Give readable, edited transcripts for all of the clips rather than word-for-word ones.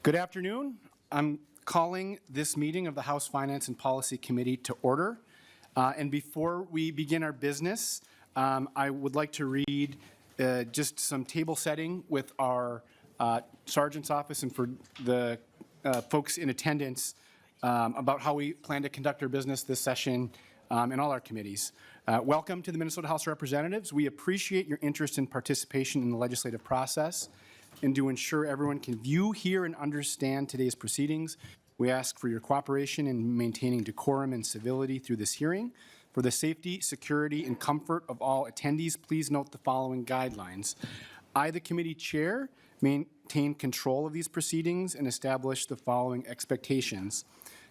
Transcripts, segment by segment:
Good afternoon. I'm calling this meeting of the House Finance and Policy Committee to order. And before we begin our business, I would like to read just some table setting with our Sergeant's office and for the folks in attendance about how we plan to conduct our business this session in all our committees. Welcome to the Minnesota House of Representatives. We appreciate your interest and participation in the legislative process. And to ensure everyone can view, hear, and understand today's proceedings, we ask for your cooperation in maintaining decorum and civility through this hearing. For the safety, security, and comfort of all attendees, please note the following guidelines. I, the committee chair, maintain control of these proceedings and establish the following expectations.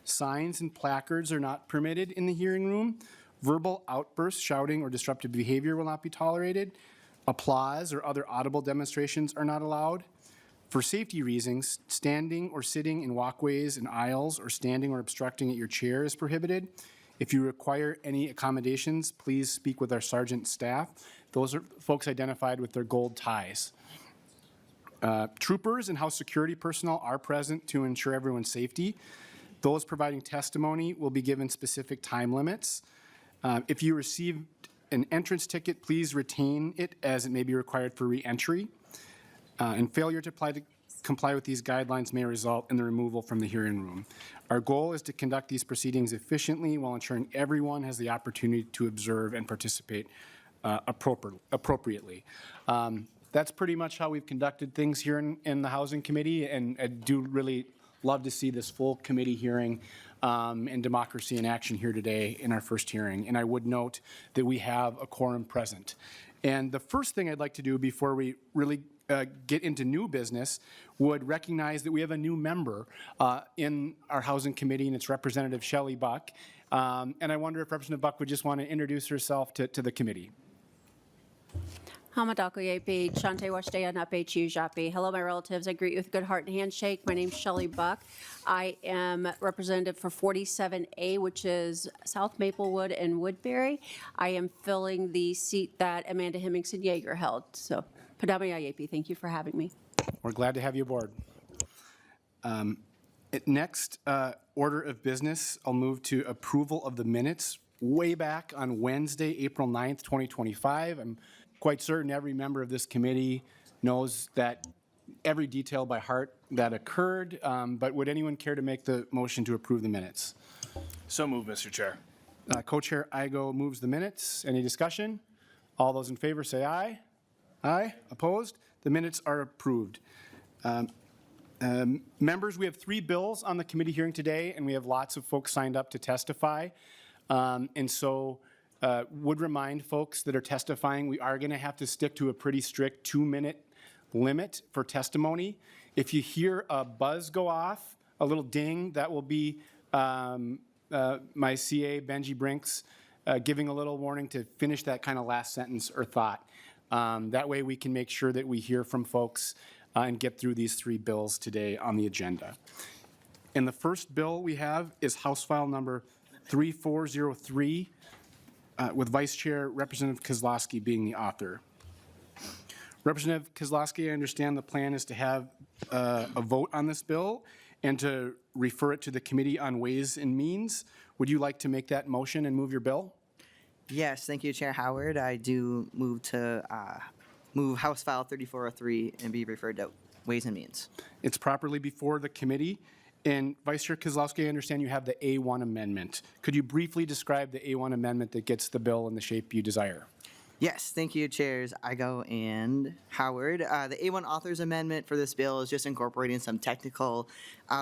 Signs and placards are not permitted in the hearing room. Verbal outbursts, shouting, or disruptive behavior will not be tolerated. Applause or other audible demonstrations are not allowed. For safety reasons, standing or sitting in walkways and aisles or standing or obstructing at your chair is prohibited. If you require any accommodations, please speak with our sergeant staff. Those are folks identified with their gold ties. Troopers and House security personnel are present to ensure everyone's safety. Those providing testimony will be given specific time limits. If you received an entrance ticket, please retain it as it may be required for re-entry. And failure to comply with these guidelines may result in the removal from the hearing room. Our goal is to conduct these proceedings efficiently while ensuring everyone has the opportunity to observe and participate appropriately. That's pretty much how we've conducted things here in the Housing Committee, and I do really love to see this full committee hearing and democracy in action here today in our first hearing. And I would note that we have a quorum present. And the first thing I'd like to do before we really get into new business would recognize that we have a new member in our Housing Committee, and it's Representative Shelley Buck. And I wonder if Representative Buck would just want to introduce herself to the committee. Hello, my relatives. I greet you with a good heart and handshake. My name's Shelley Buck. I am representative for 47A, which is South Maplewood and Woodbury. I am filling the seat that Amanda Hemmingson-Yeager held. So, Padama Yayepi, thank you for having me. We're glad to have you aboard. Next order of business, I'll move to approval of the minutes way back on Wednesday, April 9th, 2025. I'm quite certain every member of this committee knows that every detail by heart that occurred, but would anyone care to make the motion to approve the minutes? So moved, Mr. Chair. Co-Chair Igo moves the minutes. Any discussion? All those in favor say aye. Aye. Opposed? The minutes are approved. Members, we have 3 bills on the committee hearing today, and we have lots of folks signed up to testify. And so would remind folks that are testifying, we are going to have to stick to a pretty strict 2-minute limit for testimony. If you hear a buzz go off, a little ding, that will be my CA, Benji Brinks, giving a little warning to finish that kind of last sentence or thought. That way we can make sure that we hear from folks and get through these 3 bills today on the agenda. And the first bill we have is House File number 3403, with Vice Chair Representative Kozlowski being the author. Representative Kozlowski, I understand the plan is to have a vote on this bill and to refer it to the Committee on Ways and Means. Would you like to make that motion and move your bill? Yes, thank you, Chair Howard. I do move to move House File 3403 and be referred to Ways and Means. It's properly before the committee. And Vice Chair Kozlowski, I understand you have the A1 amendment. Could you briefly describe the A1 amendment that gets the bill in the shape you desire? Yes, thank you, Chairs Igo and Howard. The A1 author's amendment for this bill is just incorporating some technical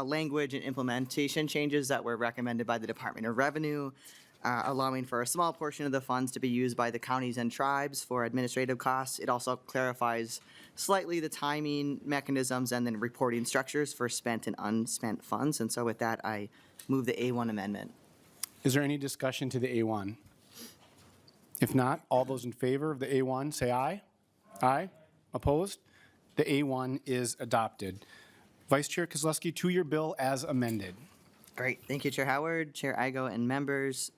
language and implementation changes that were recommended by the Department of Revenue, allowing for a small portion of the funds to be used by the counties and tribes for administrative costs. It also clarifies slightly the timing mechanisms and then reporting structures for spent and unspent funds. And so with that, I move the A1 amendment. Is there any discussion to the A1? If not, all those in favor of the A1 say aye. Aye. Opposed? The A1 is adopted. Vice Chair Kozlowski, to your bill as amended. Great. Thank you, Chair Howard, Chair Igo, and members.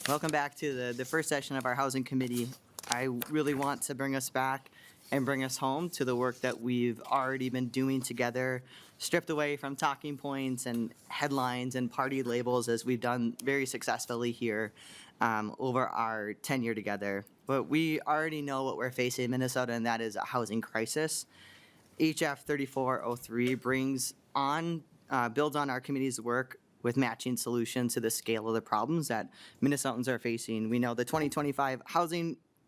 Welcome back to the first session of our Housing Committee. I really want to bring us back and bring us home to the work that we've already been doing together, stripped away from talking points and headlines and party labels as we've done very successfully here over our tenure together. But we already know what we're facing in Minnesota, and that is a housing crisis. HF 3403 builds on our committee's work with matching solutions to the scale of the problems that Minnesotans are facing. We know the 2025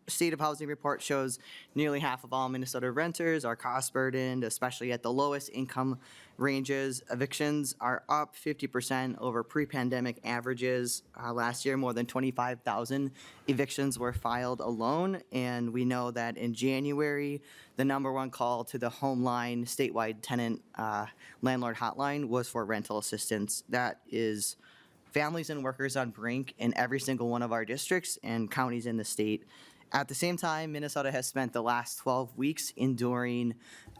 State of Housing report shows nearly half of all Minnesota renters are cost burdened, especially at the lowest income ranges. Evictions are up 50% over pre-pandemic averages. Last year, more than 25,000 evictions were filed alone, and we know that in January, the number one call to the Homeline statewide tenant landlord hotline was for rental assistance. That is families and workers on brink in every single one of our districts and counties in the state. At the same time, Minnesota has spent the last 12 weeks enduring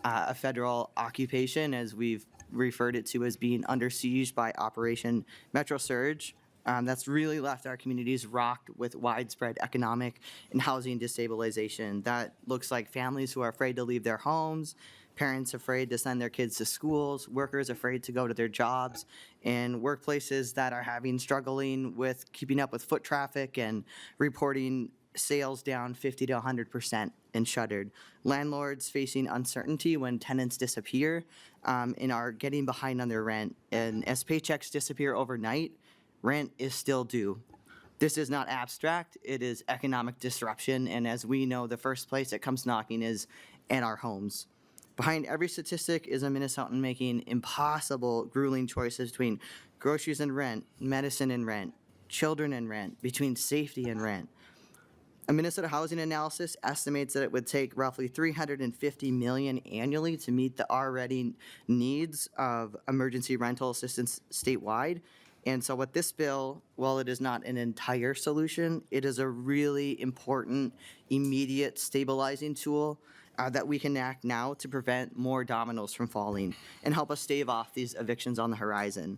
a federal occupation, as we've referred it to as being under siege by Operation Metro Surge. That's really left our communities rocked with widespread economic and housing destabilization. That looks like families who are afraid to leave their homes, parents afraid to send their kids to schools, workers afraid to go to their jobs, and workplaces that are struggling with keeping up with foot traffic and reporting sales down 50 to 100% and shuttered. Landlords facing uncertainty when tenants disappear and are getting behind on their rent. And as paychecks disappear overnight, rent is still due. This is not abstract, it is economic disruption, and as we know, the first place it comes knocking is at our homes. Behind every statistic is a Minnesotan making impossible, grueling choices between groceries and rent, medicine and rent, children and rent, between safety and rent. A Minnesota housing analysis estimates that it would take roughly $350 million annually to meet the already needs of emergency rental assistance statewide. And so what this bill, while it is not an entire solution, it is a really important, immediate stabilizing tool that we can enact now to prevent more dominoes from falling and help us stave off these evictions on the horizon.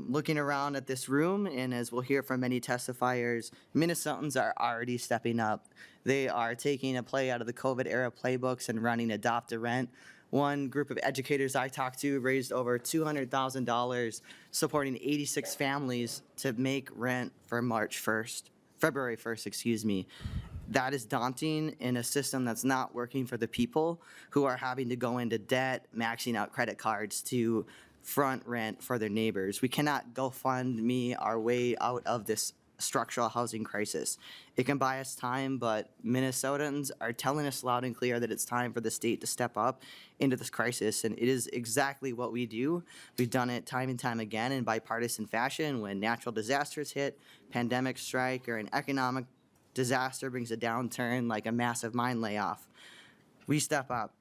Looking around at this room, and as we'll hear from many testifiers, Minnesotans are already stepping up. They are taking a play out of the COVID-era playbooks and running Adopt a Rent. One group of educators I talked to raised over $200,000 supporting 86 families to make rent for February 1st. That is daunting in a system that's not working for the people who are having to go into debt, maxing out credit cards to front rent for their neighbors. We cannot GoFundMe our way out of this structural housing crisis. It can buy us time, but Minnesotans are telling us loud and clear that it's time for the state to step up into this crisis, and it is exactly what we do. We've done it time and time again in bipartisan fashion when natural disasters hit, pandemics strike, or an economic disaster brings a downturn like a massive mine layoff. We step up.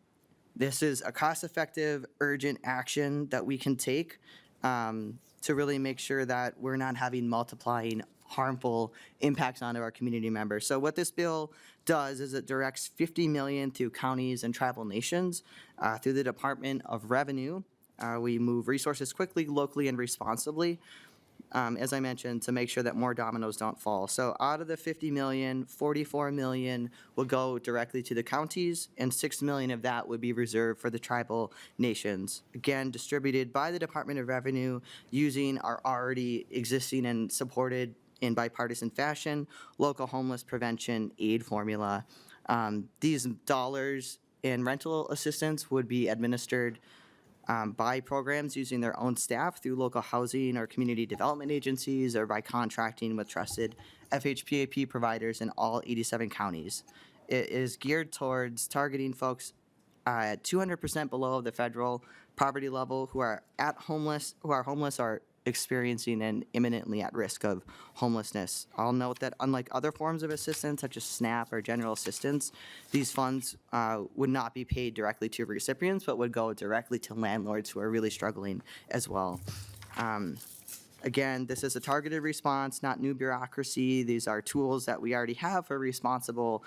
This is a cost-effective, urgent action that we can take to really make sure that we're not having multiplying harmful impacts onto our community members. So what this bill does is it directs $50 million to counties and tribal nations through the Department of Revenue. We move resources quickly, locally, and responsibly, as I mentioned, to make sure that more dominoes don't fall. So out of the $50 million, $44 million will go directly to the counties, and $6 million of that would be reserved for the tribal nations. Again, distributed by the Department of Revenue using our already existing and supported in bipartisan fashion local homeless prevention aid formula. These dollars in rental assistance would be administered by programs using their own staff through local housing or community development agencies or by contracting with trusted FHPAP providers in all 87 counties. It is geared towards targeting folks at 200% below the federal poverty level who are homeless or experiencing and imminently at risk of homelessness. I'll note that unlike other forms of assistance, such as SNAP or general assistance, these funds would not be paid directly to recipients, but would go directly to landlords who are really struggling as well. Again, this is a targeted response, not new bureaucracy. These are tools that we already have for responsible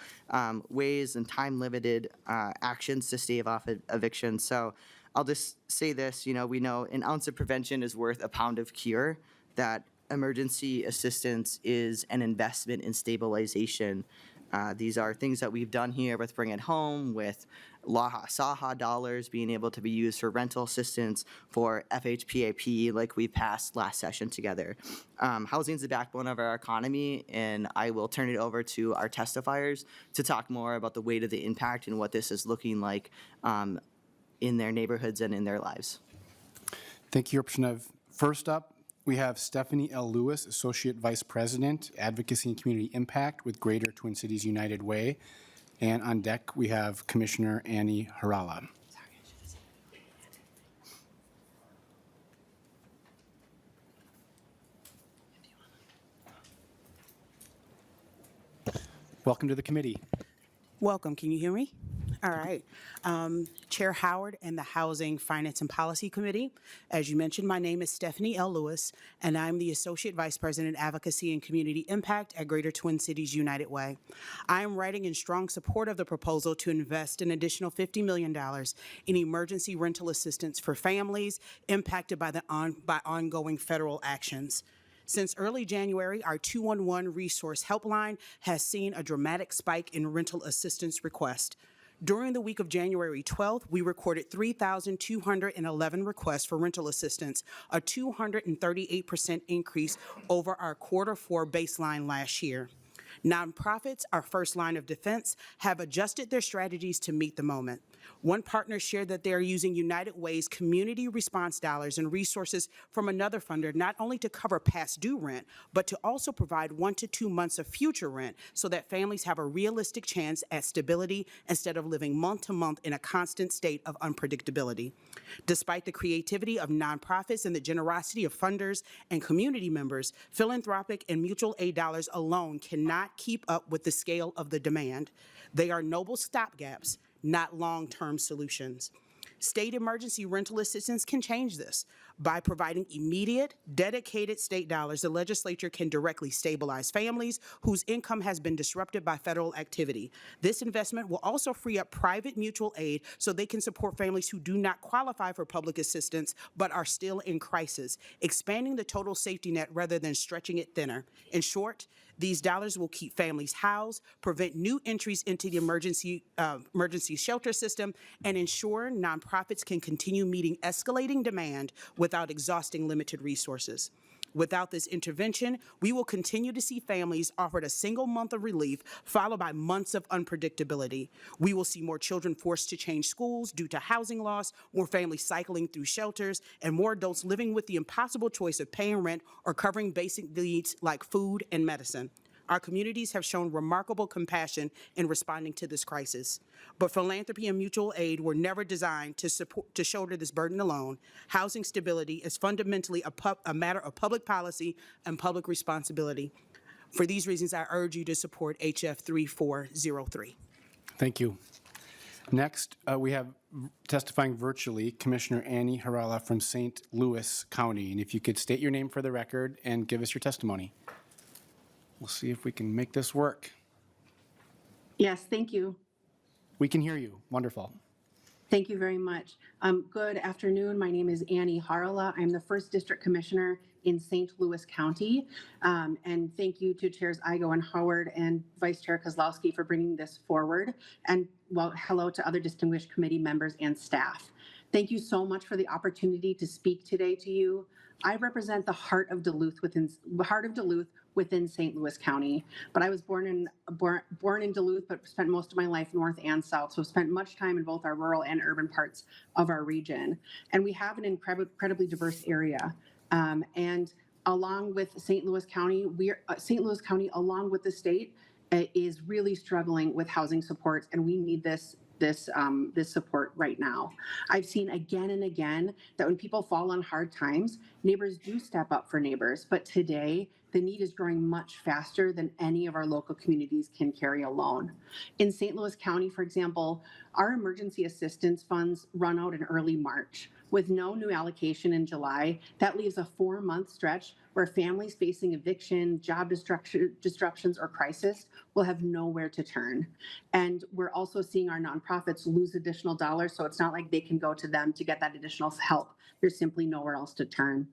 ways and time-limited actions to stave off evictions. So I'll just say this, we know an ounce of prevention is worth a pound of cure, that emergency assistance is an investment in stabilization. These are things that we've done here with Bring It Home, with Laha Saha dollars being able to be used for rental assistance, for FHPAP like we passed last session together. Housing is the backbone of our economy, and I will turn it over to our testifiers to talk more about the weight of the impact and what this is looking like in their neighborhoods and in their lives. Thank you, Representative. First up, we have Stephanie L. Lewis, Associate Vice President, Advocacy and Community Impact with Greater Twin Cities United Way. And on deck, we have Commissioner Annie Harala. Welcome to the committee. Welcome. Can you hear me? All right. Chair Howard and the Housing, Finance, and Policy Committee. As you mentioned, my name is Stephanie L. Lewis, and I'm the Associate Vice President, Advocacy and Community Impact at Greater Twin Cities United Way. I am writing in strong support of the proposal to invest an additional $50 million in emergency rental assistance for families impacted by ongoing federal actions. Since early January, our 211 resource helpline has seen a dramatic spike in rental assistance requests. During the week of January 12th, we recorded 3,211 requests for rental assistance, a 238% increase over our Q4 baseline last year. Nonprofits, our first line of defense, have adjusted their strategies to meet the moment. One partner shared that they are using United Way's community response dollars and resources from another funder not only to cover past due rent, but to also provide 1 to 2 months of future rent so that families have a realistic chance at stability instead of living month to month in a constant state of unpredictability. Despite the creativity of nonprofits and the generosity of funders and community members, philanthropic and mutual aid dollars alone cannot keep up with the scale of the demand. They are noble stopgaps, not long-term solutions. State emergency rental assistance can change this. By providing immediate, dedicated state dollars, the legislature can directly stabilize families whose income has been disrupted by federal activity. This investment will also free up private mutual aid so they can support families who do not qualify for public assistance but are still in crisis, expanding the total safety net rather than stretching it thinner. In short, these dollars will keep families housed, prevent new entries into the emergency shelter system, and ensure nonprofits can continue meeting escalating demand without exhausting limited resources. Without this intervention, we will continue to see families offered a single month of relief followed by months of unpredictability. We will see more children forced to change schools due to housing loss, more families cycling through shelters, and more adults living with the impossible choice of paying rent or covering basic needs like food and medicine. Our communities have shown remarkable compassion in responding to this crisis. But philanthropy and mutual aid were never designed to shoulder this burden alone. Housing stability is fundamentally a matter of public policy and public responsibility. For these reasons, I urge you to support HF 3403. Thank you. Next, we have testifying virtually Commissioner Annie Harala from St. Louis County. And if you could state your name for the record and give us your testimony. We'll see if we can make this work. Yes, thank you. We can hear you. Wonderful. Thank you very much. Good afternoon. My name is Annie Harala. I'm the first district commissioner in St. Louis County. And thank you to Chairs Igo and Howard and Vice Chair Kozlowski for bringing this forward. And well, hello to other distinguished committee members and staff. Thank you so much for the opportunity to speak today to you. I represent the heart of Duluth within St. Louis County, but I was born in Duluth, but spent most of my life north and south, so spent much time in both our rural and urban parts of our region. And we have an incredibly diverse area. And along with St. Louis County, St. Louis County, along with the state, is really struggling with housing supports, and we need this support right now. I've seen again and again that when people fall on hard times, neighbors do step up for neighbors. But today, the need is growing much faster than any of our local communities can carry alone. In St. Louis County, for example, our emergency assistance funds run out in early March. With no new allocation in July, that leaves a 4-month stretch where families facing eviction, job disruptions, or crisis will have nowhere to turn. And we're also seeing our nonprofits lose additional dollars, so it's not like they can go to them to get that additional help. There's simply nowhere else to turn.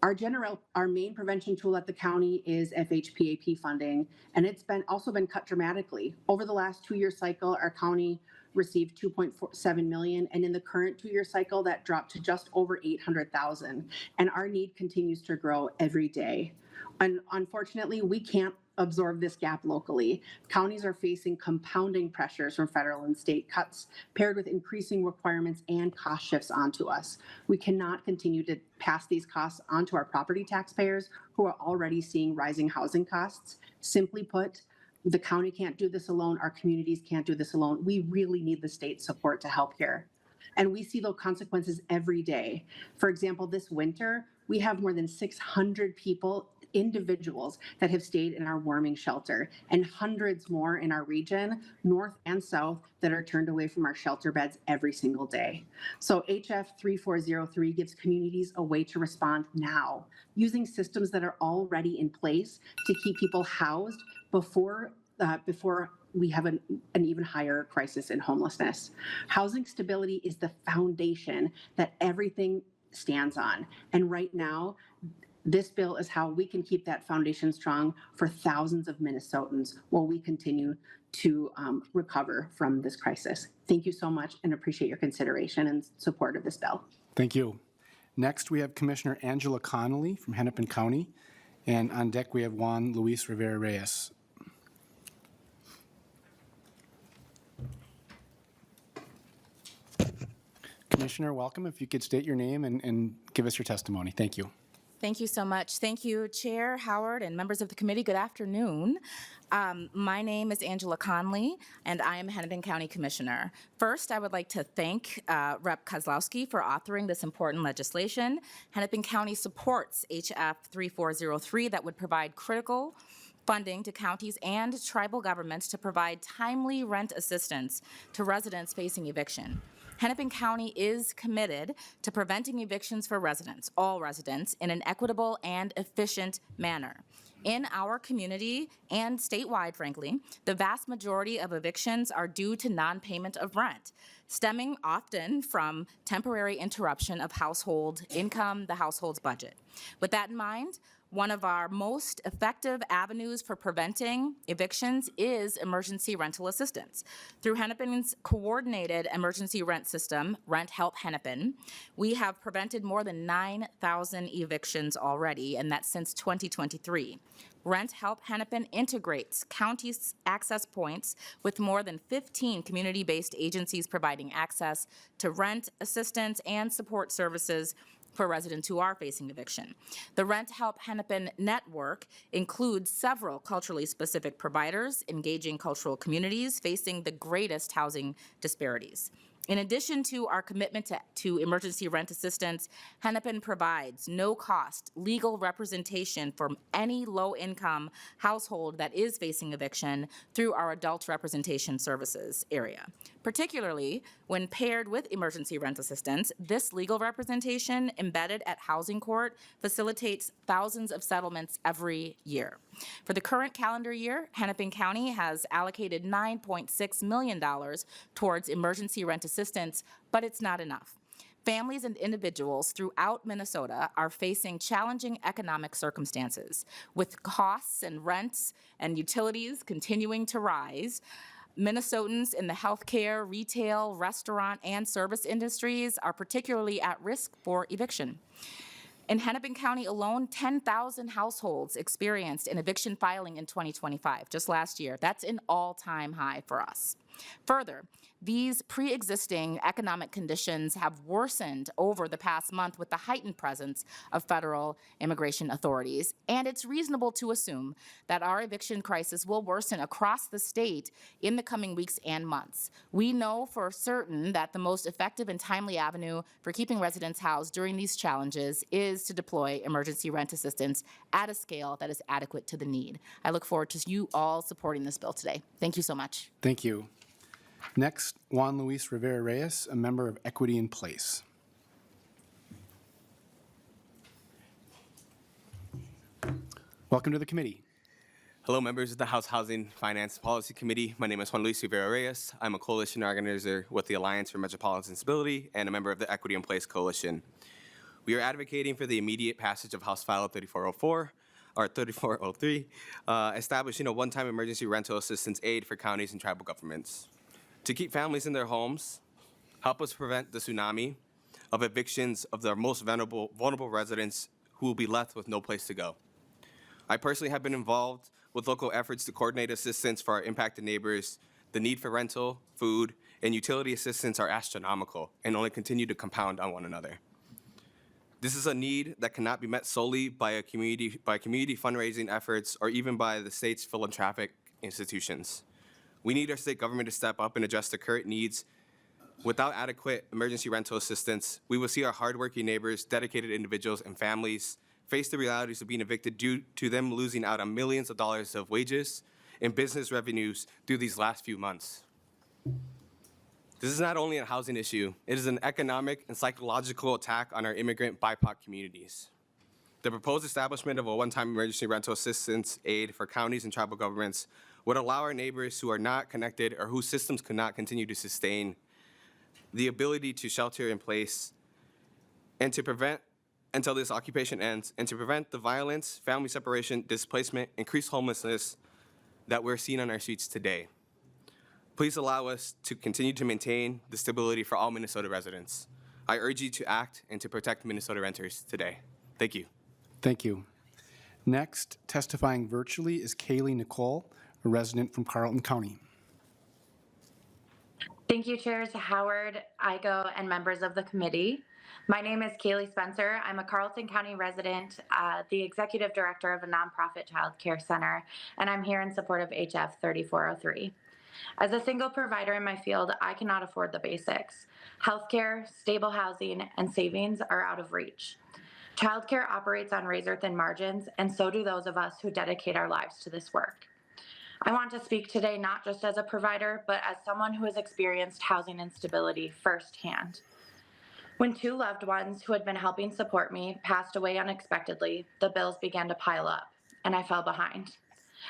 Our main prevention tool at the county is FHPAP funding, and it's also been cut dramatically. Over the last 2-year cycle, our county received 2.47 million, and in the current 2-year cycle, that dropped to just over 800,000. And our need continues to grow every day. And unfortunately, we can't absorb this gap locally. Counties are facing compounding pressures from federal and state cuts, paired with increasing requirements and cost shifts onto us. We cannot continue to pass these costs onto our property taxpayers who are already seeing rising housing costs. Simply put, the county can't do this alone. Our communities can't do this alone. We really need the state support to help here. And we see those consequences every day. For example, this winter, we have more than 600 individuals that have stayed in our warming shelter, and hundreds more in our region, north and south, that are turned away from our shelter beds every single day. So HF 3403 gives communities a way to respond now, using systems that are already in place to keep people housed before we have an even higher crisis in homelessness. Housing stability is the foundation that everything stands on. And right now, this bill is how we can keep that foundation strong for thousands of Minnesotans while we continue to recover from this crisis. Thank you so much, and appreciate your consideration and support of this bill. Thank you. Next, we have Commissioner Angela Connolly from Hennepin County, and on deck we have Juan Luis Rivera Reyes. Commissioner, welcome. If you could state your name and give us your testimony. Thank you. Thank you so much. Thank you, Chair Howard and members of the committee. Good afternoon. My name is Angela Conley, and I am Hennepin County Commissioner. First, I would like to thank Rep. Kozlowski for authoring this important legislation. Hennepin County supports HF 3403 that would provide critical funding to counties and tribal governments to provide timely rent assistance to residents facing eviction. Hennepin County is committed to preventing evictions for residents, all residents, in an equitable and efficient manner. In our community and statewide, frankly, the vast majority of evictions are due to non-payment of rent, stemming often from temporary interruption of household income, the household's budget. With that in mind, one of our most effective avenues for preventing evictions is emergency rental assistance. Through Hennepin's coordinated emergency rent system, Rent Help Hennepin, we have prevented more than 9,000 evictions already, and that's since 2023. Rent Help Hennepin integrates county access points with more than 15 community-based agencies providing access to rent assistance and support services for residents who are facing eviction. The Rent Help Hennepin network includes several culturally specific providers engaging cultural communities facing the greatest housing disparities. In addition to our commitment to emergency rent assistance, Hennepin provides no-cost legal representation for any low-income household that is facing eviction through our adult representation services area. Particularly when paired with emergency rent assistance, this legal representation embedded at housing court facilitates thousands of settlements every year. For the current calendar year, Hennepin County has allocated $9.6 million towards emergency rent assistance, but it's not enough. Families and individuals throughout Minnesota are facing challenging economic circumstances. With costs and rents and utilities continuing to rise, Minnesotans in the healthcare, retail, restaurant, and service industries are particularly at risk for eviction. In Hennepin County alone, 10,000 households experienced an eviction filing in 2025, just last year. That's an all-time high for us. Further, these pre-existing economic conditions have worsened over the past month with the heightened presence of federal immigration authorities, and it's reasonable to assume that our eviction crisis will worsen across the state in the coming weeks and months. We know for certain that the most effective and timely avenue for keeping residents housed during these challenges is to deploy emergency rent assistance at a scale that is adequate to the need. I look forward to you all supporting this bill today. Thank you so much. Thank you. Next, Juan Luis Rivera Reyes, a member of Equity in Place. Welcome to the committee. Hello, members of the House Housing Finance Policy Committee. My name is Juan Luis Rivera Reyes. I'm a coalition organizer with the Alliance for Metropolitan Stability and a member of the Equity in Place Coalition. We are advocating for the immediate passage of House File 3404 or 3403, establishing a one-time emergency rental assistance aid for counties and tribal governments to keep families in their homes, help us prevent the tsunami of evictions of the most vulnerable residents who will be left with no place to go. I personally have been involved with local efforts to coordinate assistance for our impacted neighbors. The need for rental, food, and utility assistance are astronomical and only continue to compound on one another. This is a need that cannot be met solely by community fundraising efforts or even by the state's philanthropic institutions. We need our state government to step up and address the current needs. Without adequate emergency rental assistance, we will see our hardworking neighbors, dedicated individuals, and families face the realities of being evicted due to them losing out on millions of dollars of wages and business revenues through these last few months. This is not only a housing issue, it is an economic and psychological attack on our immigrant BIPOC communities. The proposed establishment of a one-time emergency rental assistance aid for counties and tribal governments would allow our neighbors who are not connected or whose systems could not continue to sustain the ability to shelter in place and to prevent until this occupation ends, and to prevent the violence, family separation, displacement, increased homelessness that we're seeing on our streets today. Please allow us to continue to maintain the stability for all Minnesota residents. I urge you to act and to protect Minnesota renters today. Thank you. Thank you. Next, testifying virtually is Kaylee Nicole, a resident from Carlton County. Thank you, Chairs Howard, Igo, and members of the committee. My name is Kaylee Spencer. I'm a Carlton County resident, the executive director of a nonprofit child care center, and I'm here in support of HF 3403. As a single provider in my field, I cannot afford the basics. Healthcare, stable housing, and savings are out of reach. Childcare operates on razor-thin margins, and so do those of us who dedicate our lives to this work. I want to speak today not just as a provider, but as someone who has experienced housing instability firsthand. When two loved ones who had been helping support me passed away unexpectedly, the bills began to pile up, and I fell behind.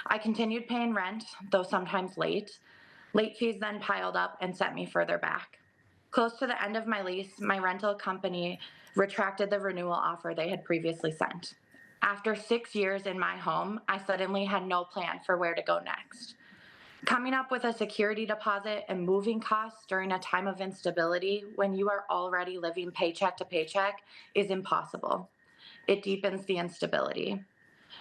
I continued paying rent, though sometimes late. Late fees then piled up and set me further back. Close to the end of my lease, my rental company retracted the renewal offer they had previously sent. After 6 years in my home, I suddenly had no plan for where to go next. Coming up with a security deposit and moving costs during a time of instability when you are already living paycheck to paycheck is impossible. It deepens the instability.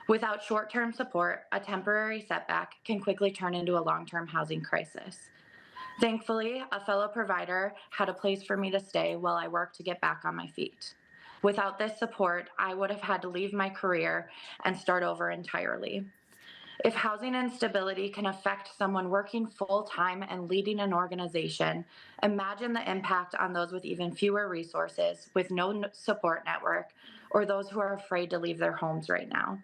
Without short-term support, a temporary setback can quickly turn into a long-term housing crisis. Thankfully, a fellow provider had a place for me to stay while I worked to get back on my feet. Without this support, I would have had to leave my career and start over entirely. If housing instability can affect someone working full-time and leading an organization, imagine the impact on those with even fewer resources, with no support network, or those who are afraid to leave their homes right now.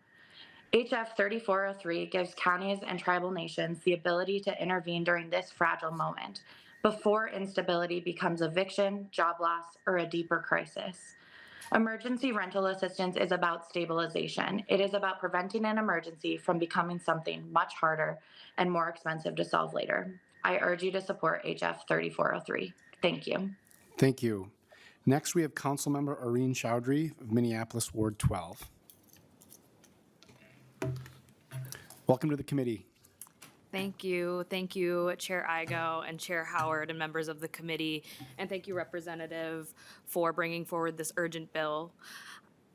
HF 3403 gives counties and tribal nations the ability to intervene during this fragile moment, before instability becomes eviction, job loss, or a deeper crisis. Emergency rental assistance is about stabilization. It is about preventing an emergency from becoming something much harder and more expensive to solve later. I urge you to support HF 3403. Thank you. Thank you. Next, we have Councilmember Irene Chowdhury of Minneapolis, Ward 12. Welcome to the committee. Thank you. Thank you, Chair Igo and Chair Howard and members of the committee. And thank you, Representative, for bringing forward this urgent bill.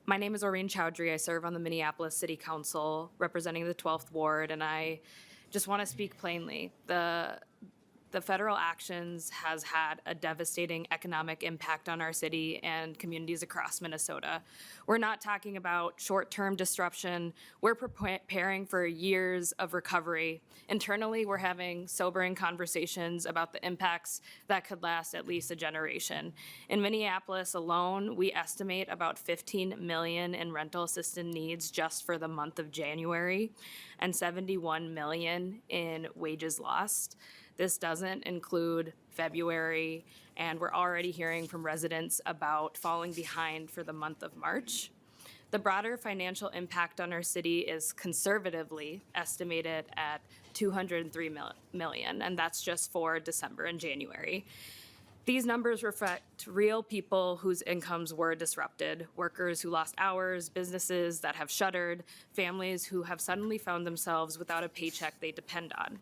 My name is Oreen Chowdhury. I serve on the Minneapolis City Council representing the 12th Ward, and I just want to speak plainly. The federal actions has had a devastating economic impact on our city and communities across Minnesota. We're not talking about short-term disruption. We're preparing for years of recovery. Internally, we're having sobering conversations about the impacts that could last at least a generation. In Minneapolis alone, we estimate about $15 million in rental assistance needs just for the month of January and $71 million in wages lost. This doesn't include February, and we're already hearing from residents about falling behind for the month of March. The broader financial impact on our city is conservatively estimated at $203 million, and that's just for December and January. These numbers reflect real people whose incomes were disrupted, workers who lost hours, businesses that have shuttered, families who have suddenly found themselves without a paycheck they depend on.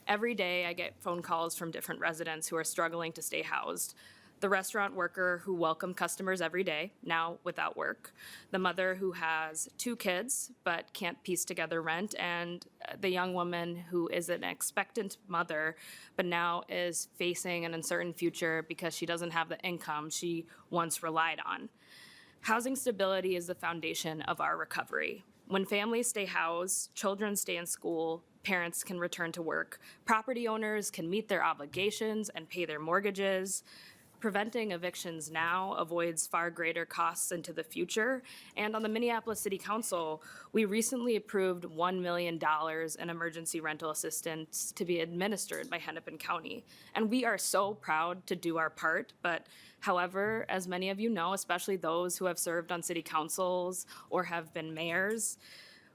Every day, I get phone calls from different residents who are struggling to stay housed. The restaurant worker who welcomed customers every day, now without work. The mother who has 2 kids but can't piece together rent, and the young woman who is an expectant mother but now is facing an uncertain future because she doesn't have the income she once relied on. Housing stability is the foundation of our recovery. When families stay housed, children stay in school, parents can return to work, property owners can meet their obligations and pay their mortgages. Preventing evictions now avoids far greater costs into the future. And on the Minneapolis City Council, we recently approved $1 million in emergency rental assistance to be administered by Hennepin County. And we are so proud to do our part, but however, as many of you know, especially those who have served on city councils or have been mayors,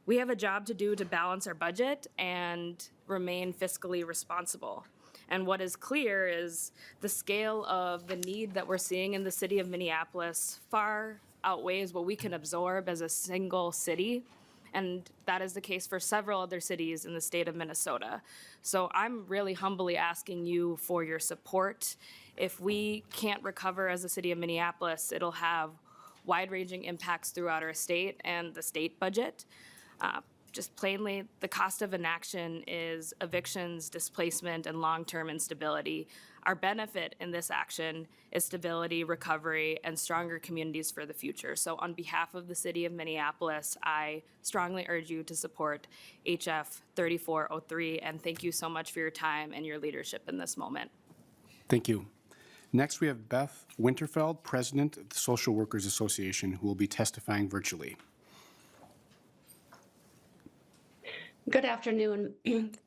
we have a job to do to balance our budget and remain fiscally responsible. And what is clear is the scale of the need that we're seeing in the city of Minneapolis far outweighs what we can absorb as a single city. And that is the case for several other cities in the state of Minnesota. So I'm really humbly asking you for your support. If we can't recover as a city of Minneapolis, it'll have wide-ranging impacts throughout our state and the state budget. Just plainly, the cost of inaction is evictions, displacement, and long-term instability. Our benefit in this action is stability, recovery, and stronger communities for the future. So on behalf of the city of Minneapolis, I strongly urge you to support HF 3403, and thank you so much for your time and your leadership in this moment. Thank you. Next, we have Beth Winterfeld, President of the Social Workers Association, who will be testifying virtually. Good afternoon.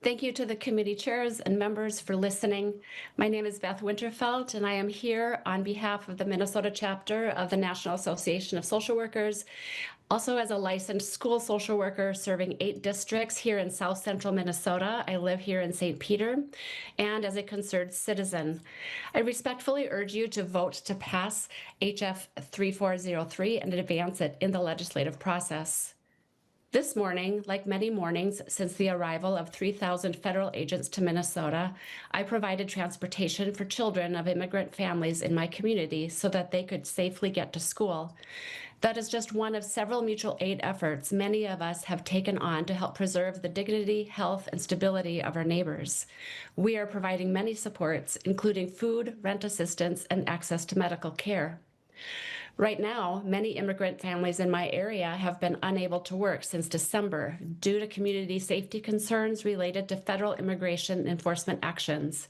Thank you to the committee chairs and members for listening. My name is Beth Winterfeld, and I am here on behalf of the Minnesota chapter of the National Association of Social Workers, also as a licensed school social worker serving 8 districts here in South Central Minnesota. I live here in St. Peter, and as a concerned citizen. I respectfully urge you to vote to pass HF 3403 and advance it in the legislative process. This morning, like many mornings since the arrival of 3,000 federal agents to Minnesota, I provided transportation for children of immigrant families in my community so that they could safely get to school. That is just one of several mutual aid efforts many of us have taken on to help preserve the dignity, health, and stability of our neighbors. We are providing many supports, including food, rent assistance, and access to medical care. Right now, many immigrant families in my area have been unable to work since December due to community safety concerns related to federal immigration enforcement actions.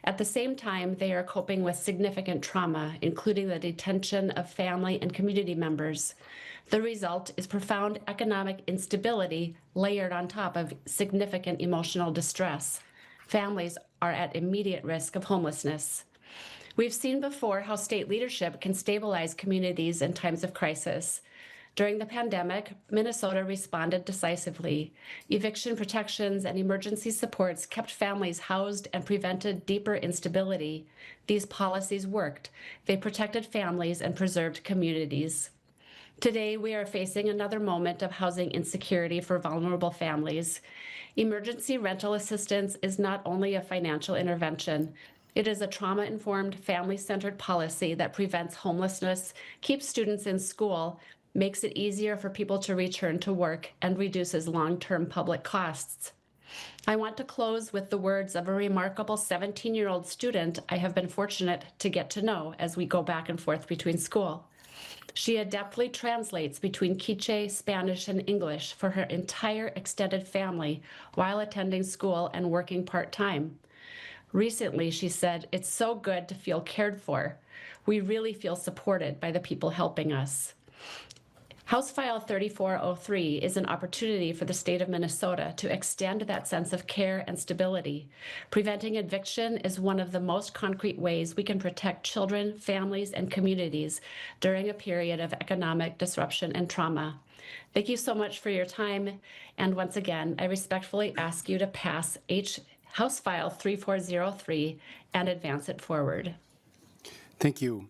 At the same time, they are coping with significant trauma, including the detention of family and community members. The result is profound economic instability layered on top of significant emotional distress. Families are at immediate risk of homelessness. We've seen before how state leadership can stabilize communities in times of crisis. During the pandemic, Minnesota responded decisively. Eviction protections and emergency supports kept families housed and prevented deeper instability. These policies worked. They protected families and preserved communities. Today, we are facing another moment of housing insecurity for vulnerable families. Emergency rental assistance is not only a financial intervention. It is a trauma-informed, family-centered policy that prevents homelessness, keeps students in school, makes it easier for people to return to work, and reduces long-term public costs. I want to close with the words of a remarkable 17-year-old student I have been fortunate to get to know as we go back and forth between school. She adeptly translates between Quiche, Spanish, and English for her entire extended family while attending school and working part-time. Recently, she said, "It's so good to feel cared for. We really feel supported by the people helping us." House File 3403 is an opportunity for the state of Minnesota to extend that sense of care and stability. Preventing eviction is one of the most concrete ways we can protect children, families, and communities during a period of economic disruption and trauma. Thank you so much for your time. And once again, I respectfully ask you to pass House File 3403 and advance it forward. Thank you.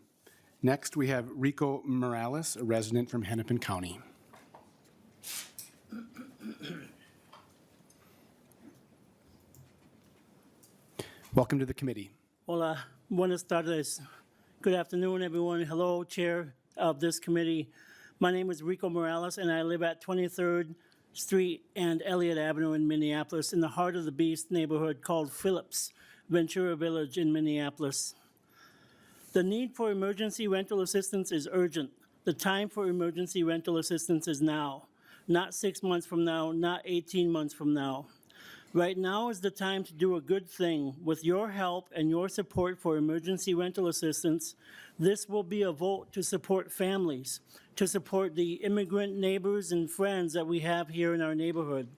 Next, we have Rico Morales, a resident from Hennepin County. Welcome to the committee. Hola, buenas tardes. Good afternoon, everyone. Hello, Chair of this committee. My name is Rico Morales, and I live at 23rd Street and Elliott Avenue in Minneapolis, in the heart of the Beast neighborhood called Phillips, Ventura Village in Minneapolis. The need for emergency rental assistance is urgent. The time for emergency rental assistance is now, not 6 months from now, not 18 months from now. Right now is the time to do a good thing. With your help and your support for emergency rental assistance, this will be a vote to support families, to support the immigrant neighbors and friends that we have here in our neighborhood.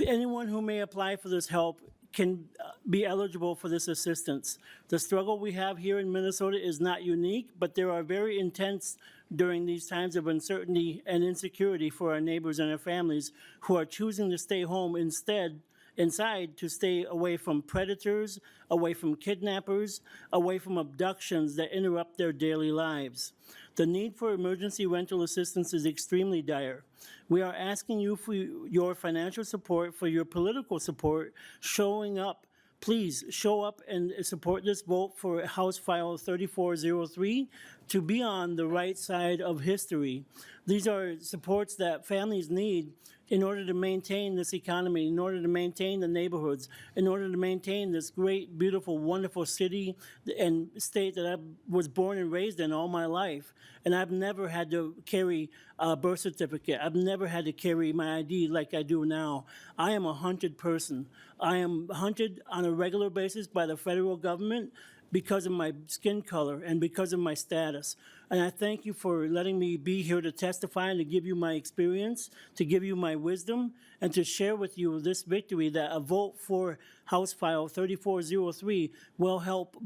Anyone who may apply for this help can be eligible for this assistance. The struggle we have here in Minnesota is not unique, but there are very intense during these times of uncertainty and insecurity for our neighbors and our families who are choosing to stay home inside to stay away from predators, away from kidnappers, away from abductions that interrupt their daily lives. The need for emergency rental assistance is extremely dire. We are asking you for your financial support, for your political support, showing up. Please show up and support this vote for House File 3403 to be on the right side of history. These are supports that families need in order to maintain this economy, in order to maintain the neighborhoods, in order to maintain this great, beautiful, wonderful city and state that I was born and raised in all my life. And I've never had to carry a birth certificate. I've never had to carry my ID like I do now. I am a hunted person. I am hunted on a regular basis by the federal government because of my skin color and because of my status. And I thank you for letting me be here to testify and to give you my experience, to give you my wisdom, and to share with you this victory that a vote for House File 3403 will help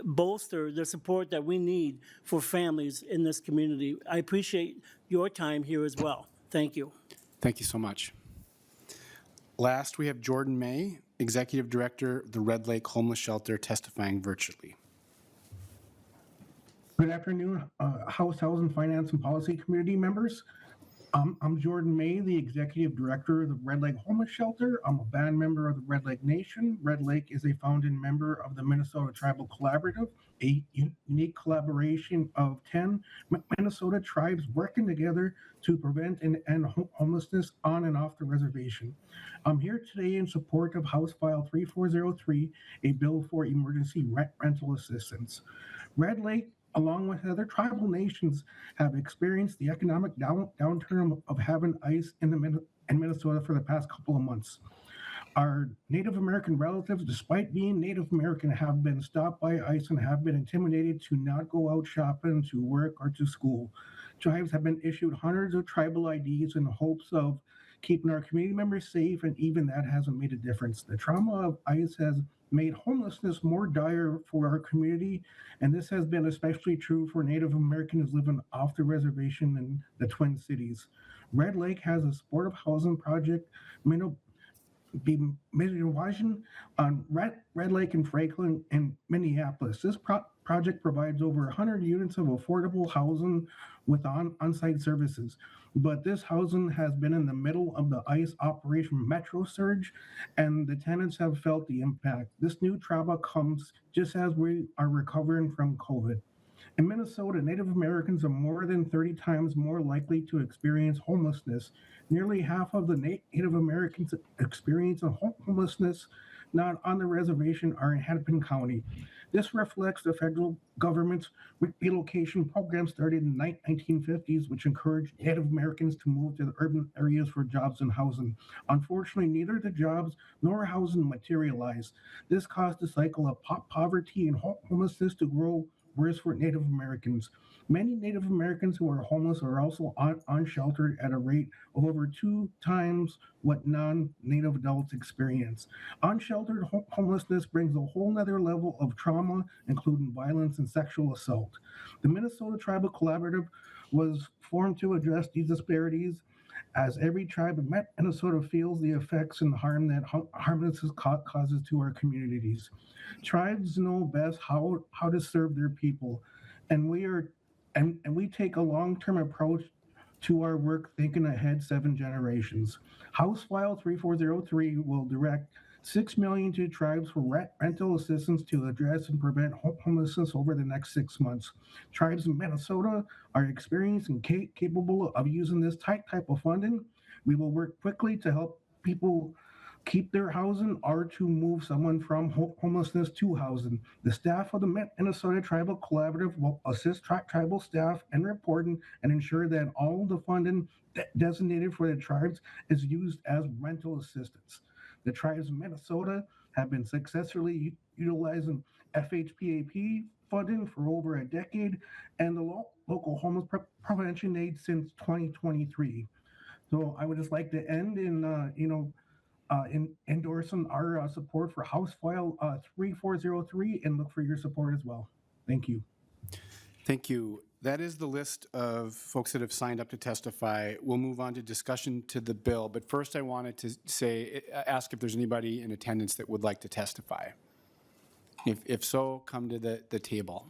bolster the support that we need for families in this community. I appreciate your time here as well. Thank you. Thank you so much. Last, we have Jordan May, Executive Director of the Red Lake Homeless Shelter, testifying virtually. Good afternoon, House Housing Finance and Policy Committee members. I'm Jordan May, the Executive Director of the Red Lake Homeless Shelter. I'm a band member of the Red Lake Nation. Red Lake is a founding member of the Minnesota Tribal Collaborative, a unique collaboration of 10 Minnesota tribes working together to prevent and end homelessness on and off the reservation. I'm here today in support of House File 3403, a bill for emergency rental assistance. Red Lake, along with other tribal nations, have experienced the economic downturn of having ICE in Minnesota for the past couple of months. Our Native American relatives, despite being Native American, have been stopped by ICE and have been intimidated to not go out shopping, to work, or to school. Tribes have been issued hundreds of tribal IDs in hopes of keeping our community members safe, and even that hasn't made a difference. The trauma of ICE has made homelessness more dire for our community, and this has been especially true for Native Americans living off the reservation in the Twin Cities. Red Lake has a supportive housing project on Red Lake and Franklin and Minneapolis. This project provides over 100 units of affordable housing with on-site services. But this housing has been in the middle of the ICE Operation Metro Surge, and the tenants have felt the impact. This new trauma comes just as we are recovering from COVID. In Minnesota, Native Americans are more than 30 times more likely to experience homelessness. Nearly half of the Native Americans experiencing homelessness not on the reservation are in Hennepin County. This reflects the federal government's relocation program started in the 1950s, which encouraged Native Americans to move to the urban areas for jobs and housing. Unfortunately, neither the jobs nor housing materialized. This caused a cycle of poverty and homelessness to grow worse for Native Americans. Many Native Americans who are homeless are also unsheltered at a rate of over 2 times what non-Native adults experience. Unsheltered homelessness brings a whole nother level of trauma, including violence and sexual assault. The Minnesota Tribal Collaborative was formed to address these disparities as every tribe in Minnesota feels the effects and harm that homelessness causes to our communities. Tribes know best how to serve their people, and we take a long-term approach to our work, thinking ahead 7 generations. House File 3403 will direct $6 million to tribes for rental assistance to address and prevent homelessness over the next 6 months. Tribes in Minnesota are experienced and capable of using this type of funding. We will work quickly to help people keep their housing or to move someone from homelessness to housing. The staff of the Minnesota Tribal Collaborative will assist tribal staff in reporting and ensure that all the funding designated for the tribes is used as rental assistance. The tribes of Minnesota have been successfully utilizing FHPAP funding for over a decade and the local homeless prevention aid since 2023. So I would just like to end in endorsing our support for House File 3403 and look for your support as well. Thank you. Thank you. That is the list of folks that have signed up to testify. We'll move on to discussion to the bill, but first I wanted to ask if there's anybody in attendance that would like to testify. If so, come to the table.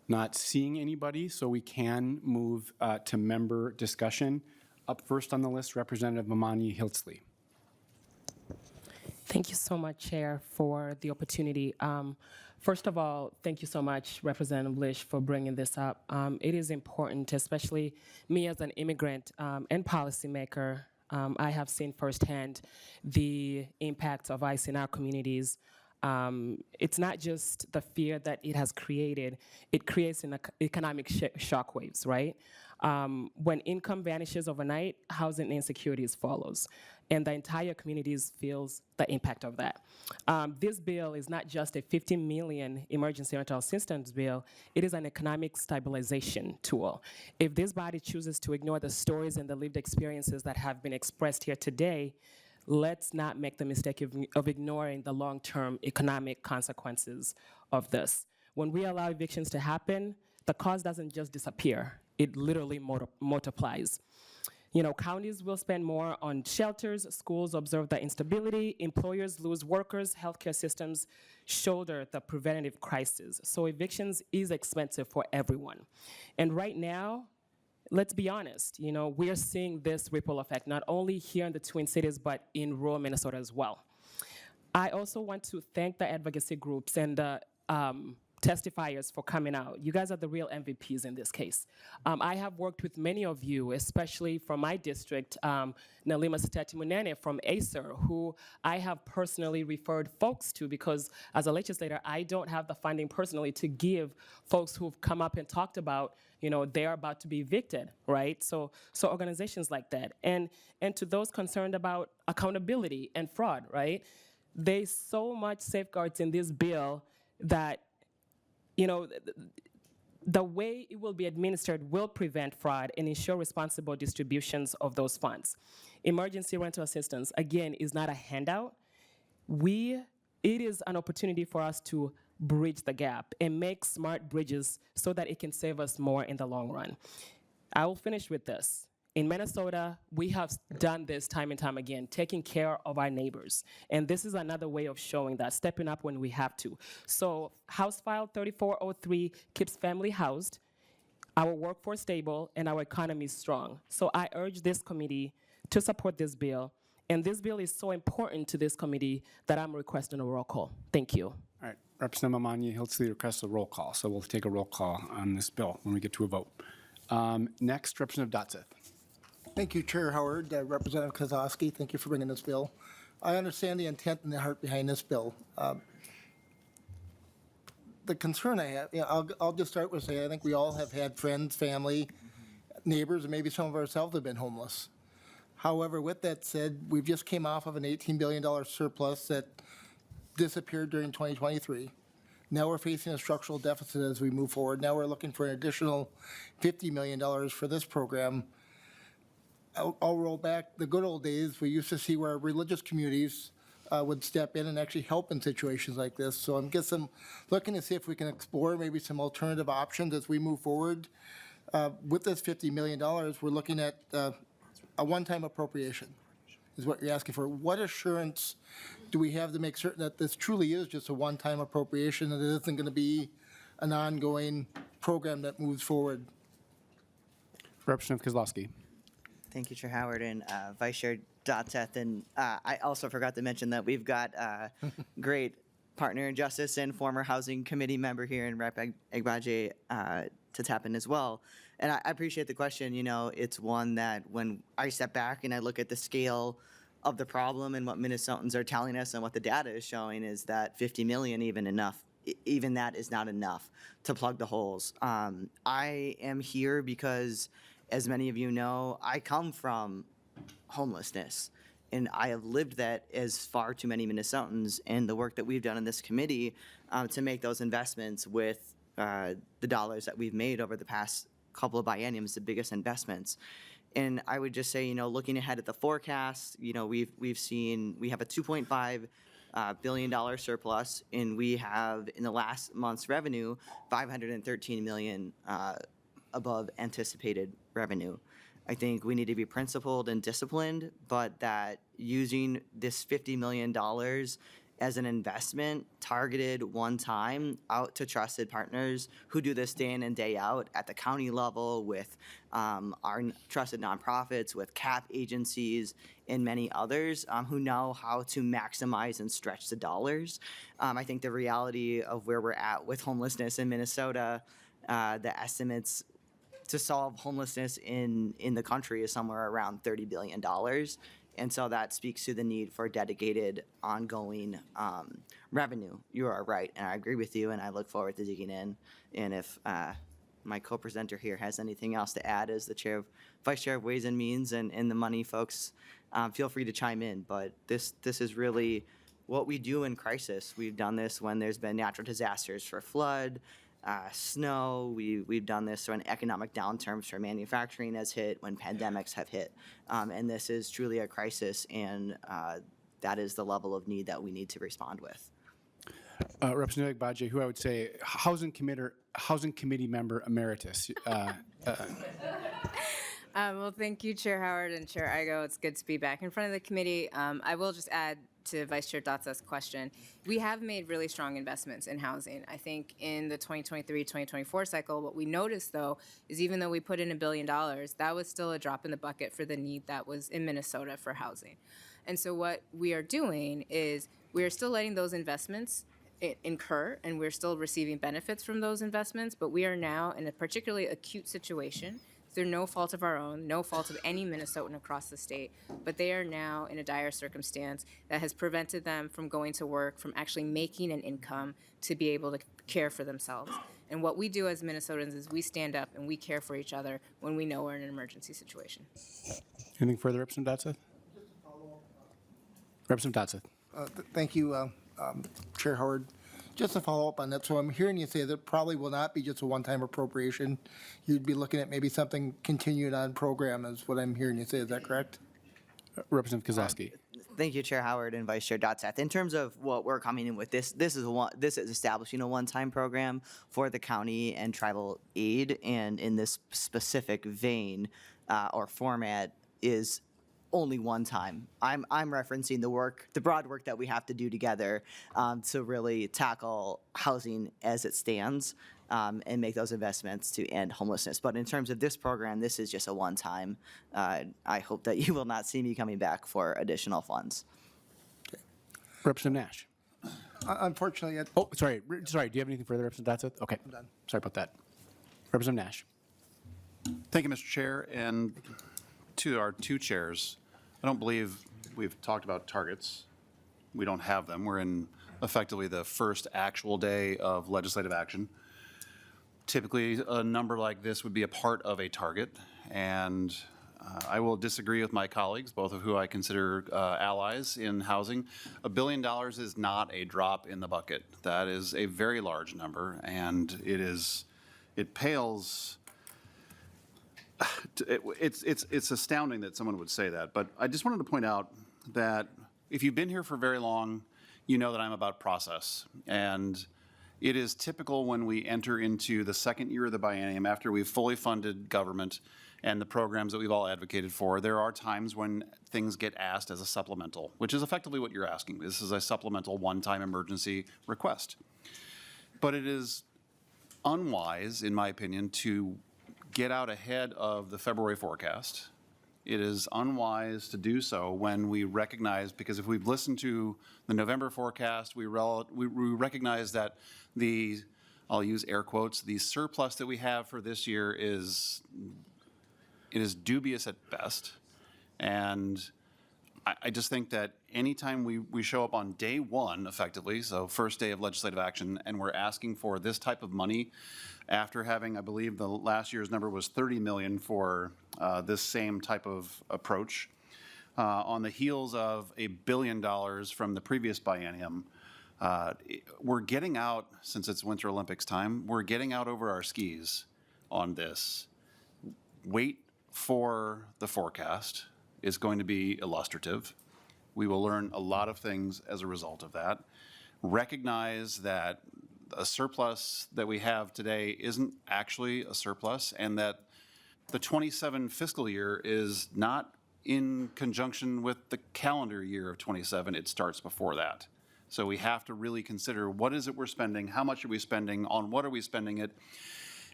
Not seeing anybody, so we can move to member discussion. Up first on the list, Representative Amani Hiltzley. Thank you so much, Chair, for the opportunity. First of all, thank you so much, Representative Lish, for bringing this up. It is important, especially me as an immigrant and policymaker. I have seen firsthand the impacts of ICE in our communities. It's not just the fear that it has created, it creates economic shockwaves, right? When income vanishes overnight, housing insecurities follows, and the entire communities feels the impact of that. This bill is not just a $50 million emergency rental assistance bill, it is an economic stabilization tool. If this body chooses to ignore the stories and the lived experiences that have been expressed here today, let's not make the mistake of ignoring the long-term economic consequences of this. When we allow evictions to happen, the cost doesn't just disappear, it literally multiplies. You know, counties will spend more on shelters, schools observe the instability, employers lose workers, healthcare systems shoulder the preventative crisis. So evictions is expensive for everyone. And right now, let's be honest, you know, we are seeing this ripple effect, not only here in the Twin Cities, but in rural Minnesota as well. I also want to thank the advocacy groups and the testifiers for coming out. You guys are the real MVPs in this case. I have worked with many of you, especially from my district, Nalima Sitati Munene from Acer, who I have personally referred folks to because as a legislator, I don't have the funding personally to give folks who've come up and talked about, you know, they're about to be evicted, right? So organizations like that. And to those concerned about accountability and fraud, right? There's so much safeguards in this bill that, you know, the way it will be administered will prevent fraud and ensure responsible distributions of those funds. Emergency rental assistance, again, is not a handout. It is an opportunity for us to bridge the gap and make smart bridges so that it can save us more in the long run. I will finish with this. In Minnesota, we have done this time and time again, taking care of our neighbors. And this is another way of showing that, stepping up when we have to. So House File 3403 keeps family housed, our workforce stable, and our economy strong. So I urge this committee to support this bill. And this bill is so important to this committee that I'm requesting a roll call. Thank you. All right, Representative Amani Hiltzley requests a roll call. So we'll take a roll call on this bill when we get to a vote. Next, Representative Dotseth. Thank you, Chair Howard. Representative Kozlowski, thank you for bringing this bill. I understand the intent and the heart behind this bill. The concern I have, I'll just start with saying I think we all have had friends, family, neighbors, and maybe some of ourselves have been homeless. However, with that said, we've just came off of an $18 billion surplus that disappeared during 2023. Now we're facing a structural deficit as we move forward. Now we're looking for an additional $50 million for this program. I'll roll back the good old days. We used to see where religious communities would step in and actually help in situations like this. So I'm looking to see if we can explore maybe some alternative options as we move forward. With this $50 million, we're looking at a one-time appropriation, is what you're asking for. What assurance do we have to make certain that this truly is just a one-time appropriation, and it isn't going to be an ongoing program that moves forward? Representative Kozlowski. Thank you, Chair Howard and Vice Chair Dotseth. And I also forgot to mention that we've got great partner in justice and former Housing Committee member here in Rep. Agbaje to tap in as well. And I appreciate the question. You know, it's one that when I step back and I look at the scale of the problem and what Minnesotans are telling us and what the data is showing is that 50 million even that is not enough to plug the holes. I am here because, as many of you know, I come from homelessness, and I have lived that as far too many Minnesotans. And the work that we've done in this committee to make those investments with the dollars that we've made over the past couple of bienniums, the biggest investments. And I would just say, you know, looking ahead at the forecast, you know, we have a $2.5 billion surplus, and we have in the last month's revenue 513 million above anticipated revenue. I think we need to be principled and disciplined, but that using this $50 million as an investment targeted one time out to trusted partners who do this day in and day out at the county level with our trusted nonprofits, with CAP agencies, and many others who know how to maximize and stretch the dollars. I think the reality of where we're at with homelessness in Minnesota, the estimates to solve homelessness in the country is somewhere around $30 billion. And so that speaks to the need for dedicated, ongoing revenue. You are right, and I agree with you, and I look forward to digging in. And if my co-presenter here has anything else to add as the Vice Chair of Ways and Means and the money folks, feel free to chime in. But this is really what we do in crisis. We've done this when there's been natural disasters for flood, snow. We've done this when economic downturns for manufacturing has hit, when pandemics have hit. And this is truly a crisis, and that is the level of need that we need to respond with. Representative Agbaje, who I would say Housing Committee member emeritus. Well, thank you, Chair Howard and Chair Igo. It's good to be back in front of the committee. I will just add to Vice Chair Dotseth's question. We have made really strong investments in housing. I think in the 2023-2024 cycle, what we noticed, though, is even though we put in $1 billion, that was still a drop in the bucket for the need that was in Minnesota for housing. And so what we are doing is we are still letting those investments incur, and we're still receiving benefits from those investments, but we are now in a particularly acute situation through no fault of our own, no fault of any Minnesotan across the state, but they are now in a dire circumstance that has prevented them from going to work, from actually making an income to be able to care for themselves. And what we do as Minnesotans is we stand up and we care for each other when we know we're in an emergency situation. Anything further, Representative Dotseth? Representative Dotseth. Thank you, Chair Howard. Just to follow up on that, so I'm hearing you say that probably will not be just a one-time appropriation. You'd be looking at maybe something continued on program is what I'm hearing you say. Is that correct? Representative Kozlowski. Thank you, Chair Howard and Vice Chair Dotseth. In terms of what we're coming in with, this is establishing a one-time program for the county and tribal aid, and in this specific vein or format is only one time. I'm referencing the broad work that we have to do together to really tackle housing as it stands and make those investments to end homelessness. But in terms of this program, this is just a one-time. I hope that you will not see me coming back for additional funds. Okay. Representative Nash. Unfortunately, oh, sorry. Do you have anything further, Representative Dotseth? Okay. I'm done. Sorry about that. Representative Nash. Thank you, Mr. Chair, and to our two chairs. I don't believe we've talked about targets. We don't have them. We're in effectively the first actual day of legislative action. Typically, a number like this would be a part of a target, and I will disagree with my colleagues, both of who I consider allies in housing. $1 billion is not a drop in the bucket. That is a very large number, and it pales. It's astounding that someone would say that, but I just wanted to point out that if you've been here for very long, you know that I'm about process. And It is typical when we enter into the second year of the biennium, after we've fully funded government and the programs that we've all advocated for, there are times when things get asked as a supplemental, which is effectively what you're asking. This is a supplemental one-time emergency request. But it is unwise, in my opinion, to get out ahead of the February forecast. It is unwise to do so when we recognize, because if we've listened to the November forecast, we recognize that I'll use air quotes, the surplus that we have for this year is dubious at best. And I just think that anytime we show up on day one, effectively, so first day of legislative action, and we're asking for this type of money after having, I believe the last year's number was 30 million for this same type of approach, on the heels of $1 billion from the previous biennium, we're getting out, since it's Winter Olympics time, we're getting out over our skis on this. Wait for the forecast. Is going to be illustrative. We will learn a lot of things as a result of that. Recognize that a surplus that we have today isn't actually a surplus, and that the 27 fiscal year is not in conjunction with the calendar year of 27. It starts before that. So we have to really consider, what is it we're spending, how much are we spending, on what are we spending it,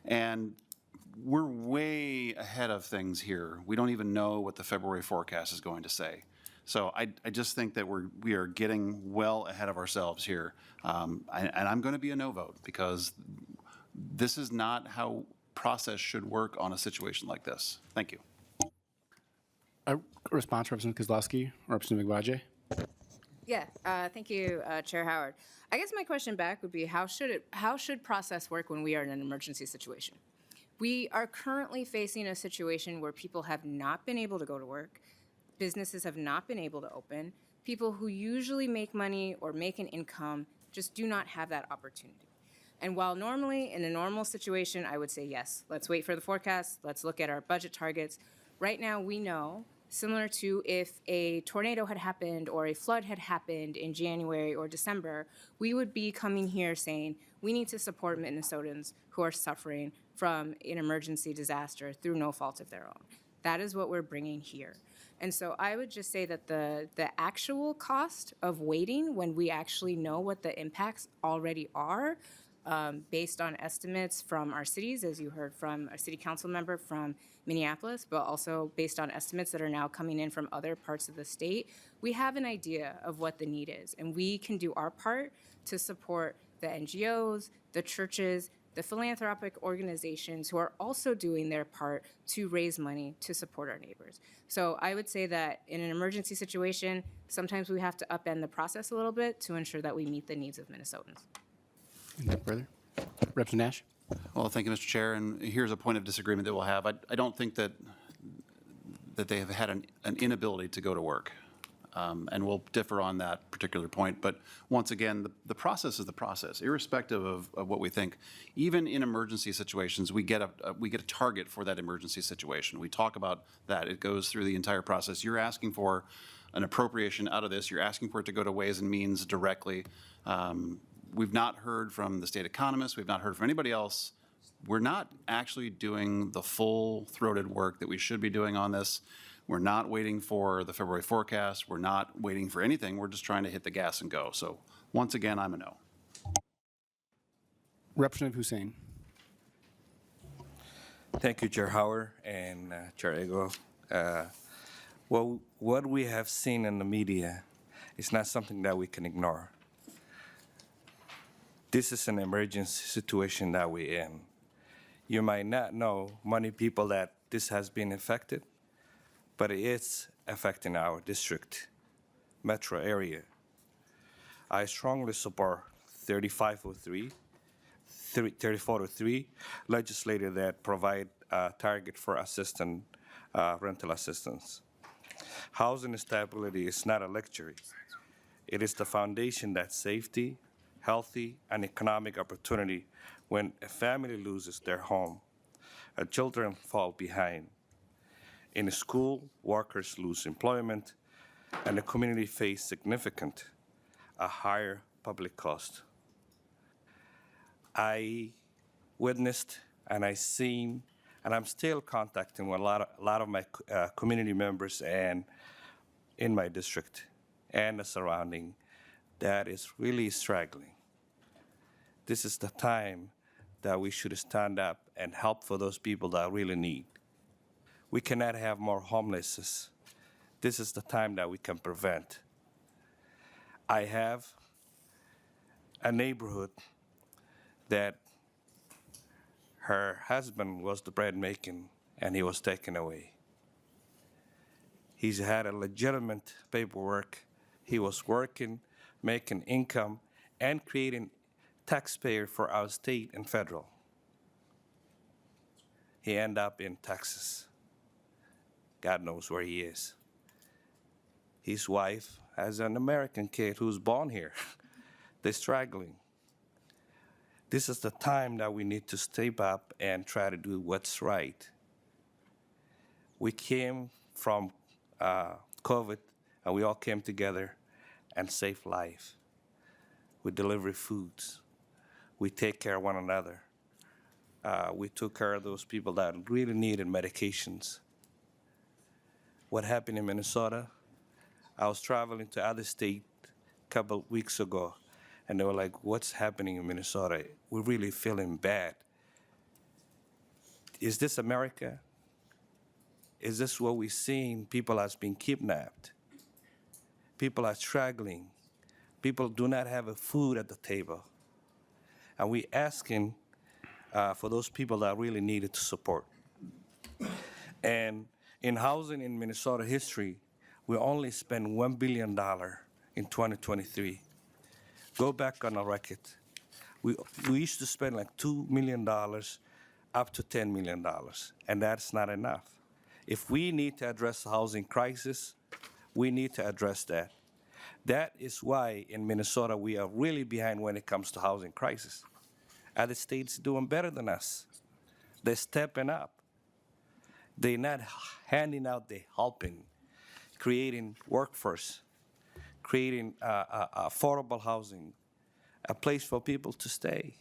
and we're way ahead of things here. We don't even know what the February forecast is going to say. So I just think that we are getting well ahead of ourselves here. And I'm going to be a no vote, because this is not how process should work on a situation like this. Thank you. A response, Representative Kozlowski, Representative Agbaje. Yeah, thank you, Chair Howard. I guess my question back would be, how should process work when we are in an emergency situation? We are currently facing a situation where people have not been able to go to work, businesses have not been able to open, people who usually make money or make an income just do not have that opportunity. And while normally, in a normal situation, I would say, yes, let's wait for the forecast, let's look at our budget targets. Right now, we know, similar to if a tornado had happened or a flood had happened in January or December, we would be coming here saying, we need to support Minnesotans who are suffering from an emergency disaster through no fault of their own. That is what we're bringing here. And so I would just say that the actual cost of waiting, when we actually know what the impacts already are, based on estimates from our cities, as you heard from a city council member from Minneapolis, but also based on estimates that are now coming in from other parts of the state, we have an idea of what the need is. And we can do our part to support the NGOs, the churches, the philanthropic organizations who are also doing their part to raise money to support our neighbors. So I would say that in an emergency situation, sometimes we have to upend the process a little bit to ensure that we meet the needs of Minnesotans. Anything further? Representative Nash? Well, thank you, Mr. Chair. And here's a point of disagreement that we'll have. I don't think that they have had an inability to go to work. And we'll differ on that particular point. But once again, the process is the process, irrespective of what we think. Even in emergency situations, we get a target for that emergency situation. We talk about that. It goes through the entire process. You're asking for an appropriation out of this. You're asking for it to go to Ways and Means directly. We've not heard from the state economists. We've not heard from anybody else. We're not actually doing the full-throated work that we should be doing on this. We're not waiting for the February forecast. We're not waiting for anything. We're just trying to hit the gas and go. So once again, I'm a no. Representative Hussein. Thank you, Chair Howard and Chair Ego. Well, what we have seen in the media is not something that we can ignore. This is an emergency situation that we're in. You might not know many people that this has been affected, but it is affecting our district, metro area. I strongly support 3403 legislature that provide a target for rental assistance. Housing stability is not a luxury. It is the foundation that safety, healthy, and economic opportunity when a family loses their home, children fall behind. In school, workers lose employment, and the community face significant, a higher public cost. I witnessed and I seen, and I'm still contacting a lot of my community members and in my district and the surrounding that is really struggling. This is the time that we should stand up and help for those people that really need. We cannot have more homelessness. This is the time that we can prevent. I have a neighborhood that her husband was the bread making and he was taken away. He's had a legitimate paperwork. He was working, making income, and creating taxpayer for our state and federal. He ended up in Texas. God knows where he is. His wife has an American kid who's born here. They're struggling. This is the time that we need to step up and try to do what's right. We came from COVID, and we all came together and saved life. We deliver foods. We take care of one another. We took care of those people that really needed medications. What happened in Minnesota? I was traveling to other state a couple weeks ago, and they were like, what's happening in Minnesota? We're really feeling bad. Is this America? Is this what we're seeing? People are being kidnapped. People are struggling. People do not have a food at the table. And we're asking for those people that really needed to support. And in housing in Minnesota history, we only spent $1 billion in 2023. Go back on the record. We used to spend like $2 million up to $10 million, and that's not enough. If we need to address the housing crisis, we need to address that. That is why in Minnesota we are really behind when it comes to housing crisis. Other states doing better than us. They're stepping up. They're not handing out, they're helping, creating workforce, creating affordable housing, a place for people to stay.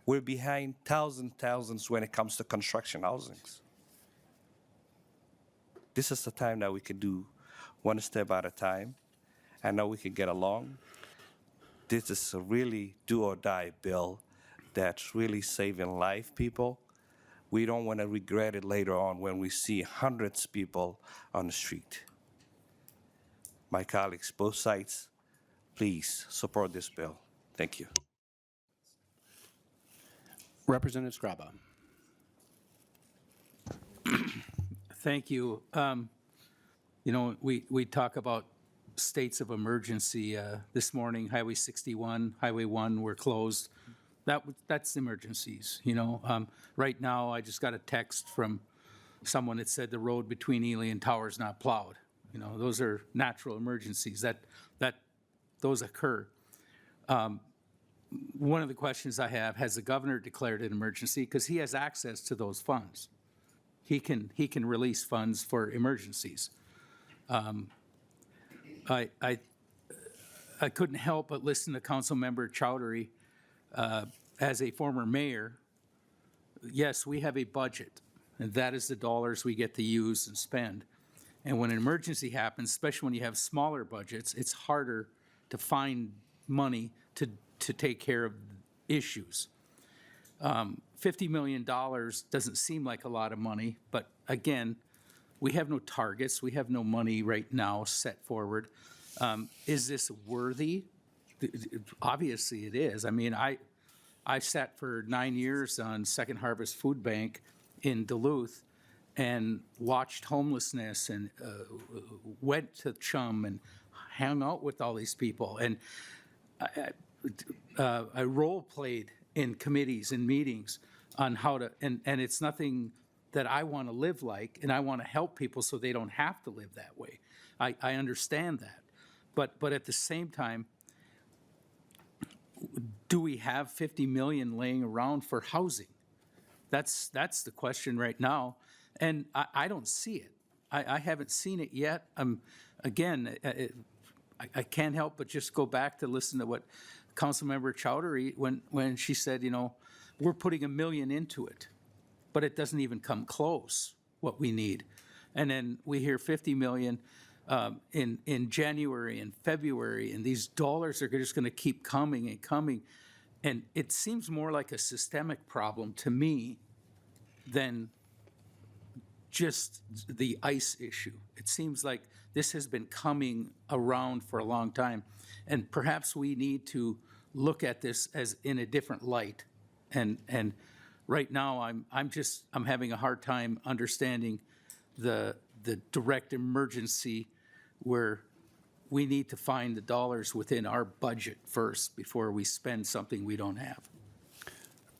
We're behind thousands when it comes to construction housings. This is the time that we can do one step at a time, and now we can get along. This is a really do or die bill that's really saving life, people. We don't want to regret it later on when we see hundreds of people on the street. My colleagues, both sides, please support this bill. Thank you. Representative Scraba. Thank you. You know, we talk about states of emergency. This morning, Highway 61, Highway 1 were closed. That's emergencies, you know. Right now, I just got a text from someone that said the road between Ely and Tower is not plowed. You know, those are natural emergencies. Those occur. One of the questions I have, has the governor declared an emergency? Because he has access to those funds. He can release funds for emergencies. I couldn't help but listen to Councilmember Chowdhury. As a former mayor, yes, we have a budget, and that is the dollars we get to use and spend. And when an emergency happens, especially when you have smaller budgets, it's harder to find money to take care of issues. $50 million doesn't seem like a lot of money, but again, we have no targets. We have no money right now set forward. Is this worthy? Obviously it is. I mean, I sat for 9 years on Second Harvest Food Bank in Duluth and watched homelessness and went to Chum and hung out with all these people. And I role played in committees and meetings on how to, and it's nothing that I want to live like, and I want to help people so they don't have to live that way. I understand that. But at the same time, do we have 50 million laying around for housing? That's the question right now, and I don't see it. I haven't seen it yet. Again, I can't help but just go back to listen to what Councilmember Chowdhury, when she said, you know, we're putting $1 million into it, but it doesn't even come close what we need. And then we hear 50 million in January and February, and these dollars are just going to keep coming and coming. And it seems more like a systemic problem to me than just the ICE issue. It seems like this has been coming around for a long time, and perhaps we need to look at this as in a different light. And right now, I'm having a hard time understanding the direct emergency where we need to find the dollars within our budget first before we spend something we don't have.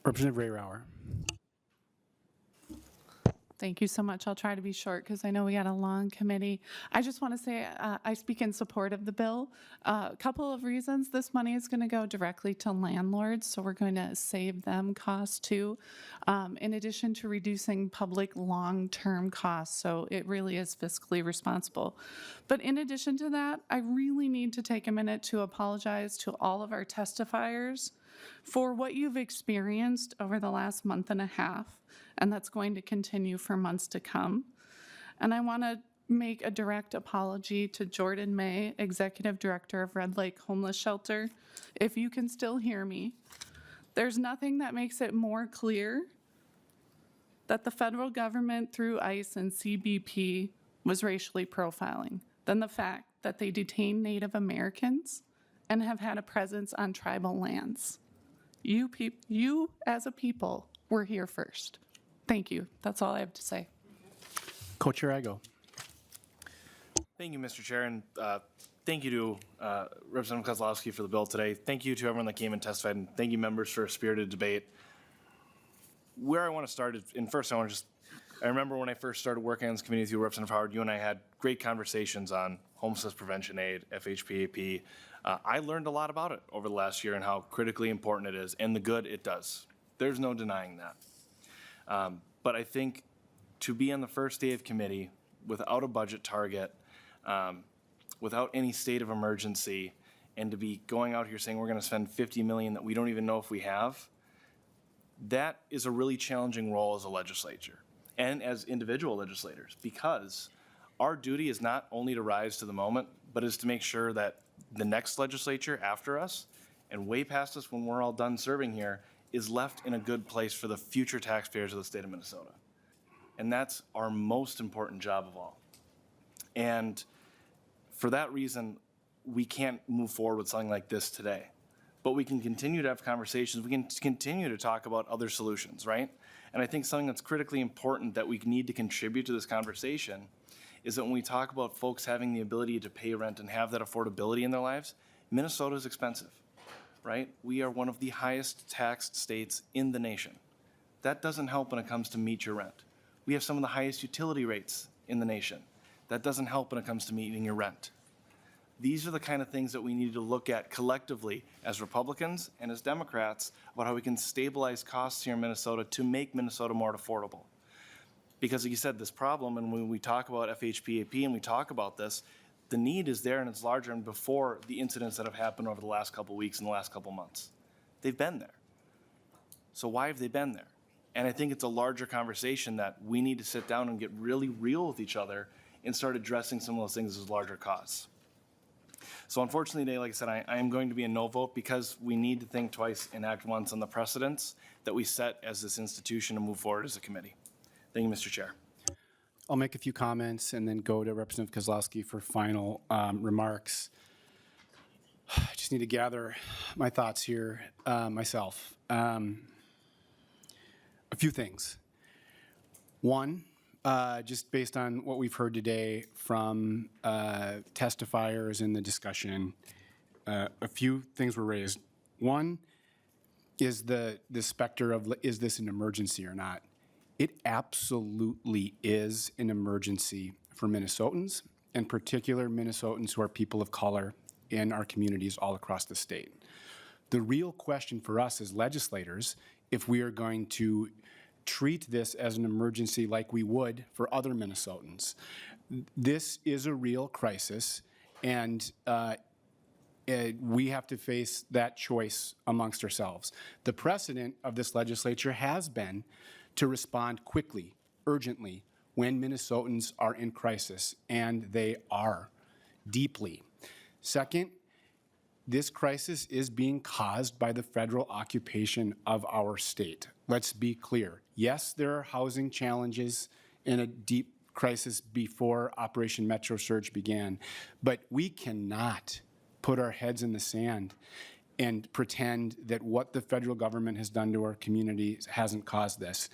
Representative Rayrauer. Thank you so much. I'll try to be short because I know we got a long committee. I just want to say I speak in support of the bill. A couple of reasons. This money is going to go directly to landlords, so we're going to save them costs too, in addition to reducing public long-term costs. So it really is fiscally responsible. But in addition to that, I really need to take a minute to apologize to all of our testifiers for what you've experienced over the last month and a half, and that's going to continue for months to come. And I want to make a direct apology to Jordan May, Executive Director of Red Lake Homeless Shelter. If you can still hear me, there's nothing that makes it more clear that the federal government through ICE and CBP was racially profiling than the fact that they detain Native Americans and have had a presence on tribal lands. You as a people were here first. Thank you. That's all I have to say. Co-Chair Igo. Thank you, Mr. Chair, and thank you to Representative Kozlowski for the bill today. Thank you to everyone that came and testified, and thank you, members, for a spirited debate. Where I want to start is, I remember when I first started working on this committee with you, Representative Howard, you and I had great conversations on homelessness prevention aid, FHPAP. I learned a lot about it over the last year and how critically important it is and the good it does. There's no denying that. But I think to be on the first day of committee without a budget target, without any state of emergency, and to be going out here saying we're going to spend $50 million that we don't even know if we have, that is a really challenging role as a legislature and as individual legislators, because our duty is not only to rise to the moment, but is to make sure that the next legislature after us and way past us when we're all done serving here is left in a good place for the future taxpayers of the state of Minnesota. And that's our most important job of all. And for that reason, we can't move forward with something like this today. But we can continue to have conversations. We can continue to talk about other solutions, right? And I think something that's critically important that we need to contribute to this conversation is that when we talk about folks having the ability to pay rent and have that affordability in their lives, Minnesota is expensive, right? We are one of the highest taxed states in the nation. That doesn't help when it comes to meet your rent. We have some of the highest utility rates in the nation. That doesn't help when it comes to meeting your rent. These are the kind of things that we need to look at collectively as Republicans and as Democrats about how we can stabilize costs here in Minnesota to make Minnesota more affordable. Because like you said, this problem, and when we talk about FHPAP and we talk about this, the need is there and it's larger than before the incidents that have happened over the last couple of weeks and the last couple of months. They've been there. So why have they been there? And I think it's a larger conversation that we need to sit down and get really real with each other and start addressing some of those things as larger costs. So unfortunately today, like I said, I am going to be a no vote because we need to think twice and act once on the precedents that we set as this institution and move forward as a committee. Thank you, Mr. Chair. I'll make a few comments and then go to Representative Kozlowski for final remarks. I just need to gather my thoughts here myself. A few things. One, just based on what we've heard today from testifiers in the discussion, a few things were raised. One is the specter of, is this an emergency or not? It absolutely is an emergency for Minnesotans, in particular Minnesotans who are people of color in our communities all across the state. The real question for us as legislators, if we are going to treat this as an emergency like we would for other Minnesotans, this is a real crisis, and we have to face that choice amongst ourselves. The precedent of this legislature has been to respond quickly, urgently, when Minnesotans are in crisis, and they are deeply. Second, this crisis is being caused by the federal occupation of our state. Let's be clear. Yes, there are housing challenges and a deep crisis before Operation Metro Surge began, but we cannot put our heads in the sand and pretend that what the federal government has done to our communities hasn't caused this.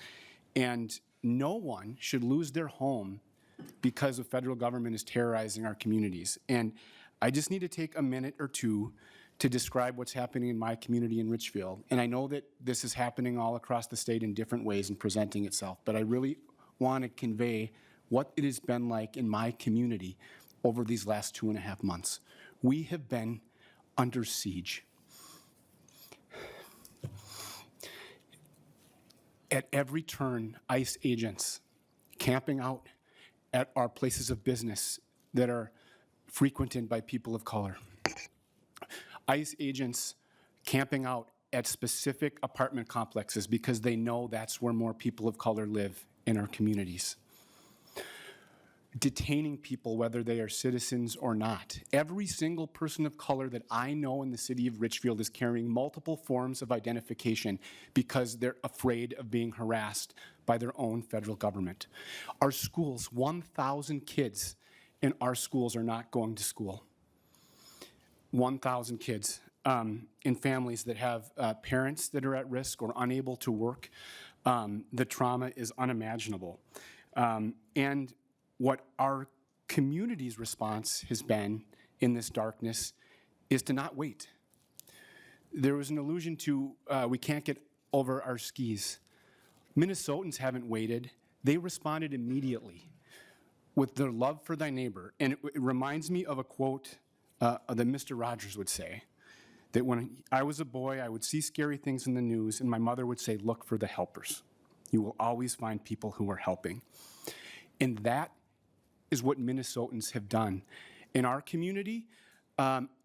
And no one should lose their home because the federal government is terrorizing our communities. And I just need to take a minute or two to describe what's happening in my community in Richfield. And I know that this is happening all across the state in different ways and presenting itself, but I really want to convey what it has been like in my community over these last 2.5 months. We have been under siege. At every turn, ICE agents camping out at our places of business that are frequented by people of color. ICE agents camping out at specific apartment complexes because they know that's where more people of color live in our communities. Detaining people, whether they are citizens or not. Every single person of color that I know in the city of Richfield is carrying multiple forms of identification because they're afraid of being harassed by their own federal government. Our schools, 1,000 kids in our schools are not going to school. 1,000 kids in families that have parents that are at risk or unable to work. The trauma is unimaginable. And what our community's response has been in this darkness is to not wait. There was an allusion to we can't get over our skis. Minnesotans haven't waited. They responded immediately with their love for thy neighbor. And it reminds me of a quote that Mr. Rogers would say, that when I was a boy, I would see scary things in the news, and my mother would say, look for the helpers. You will always find people who are helping. And that is what Minnesotans have done. In our community,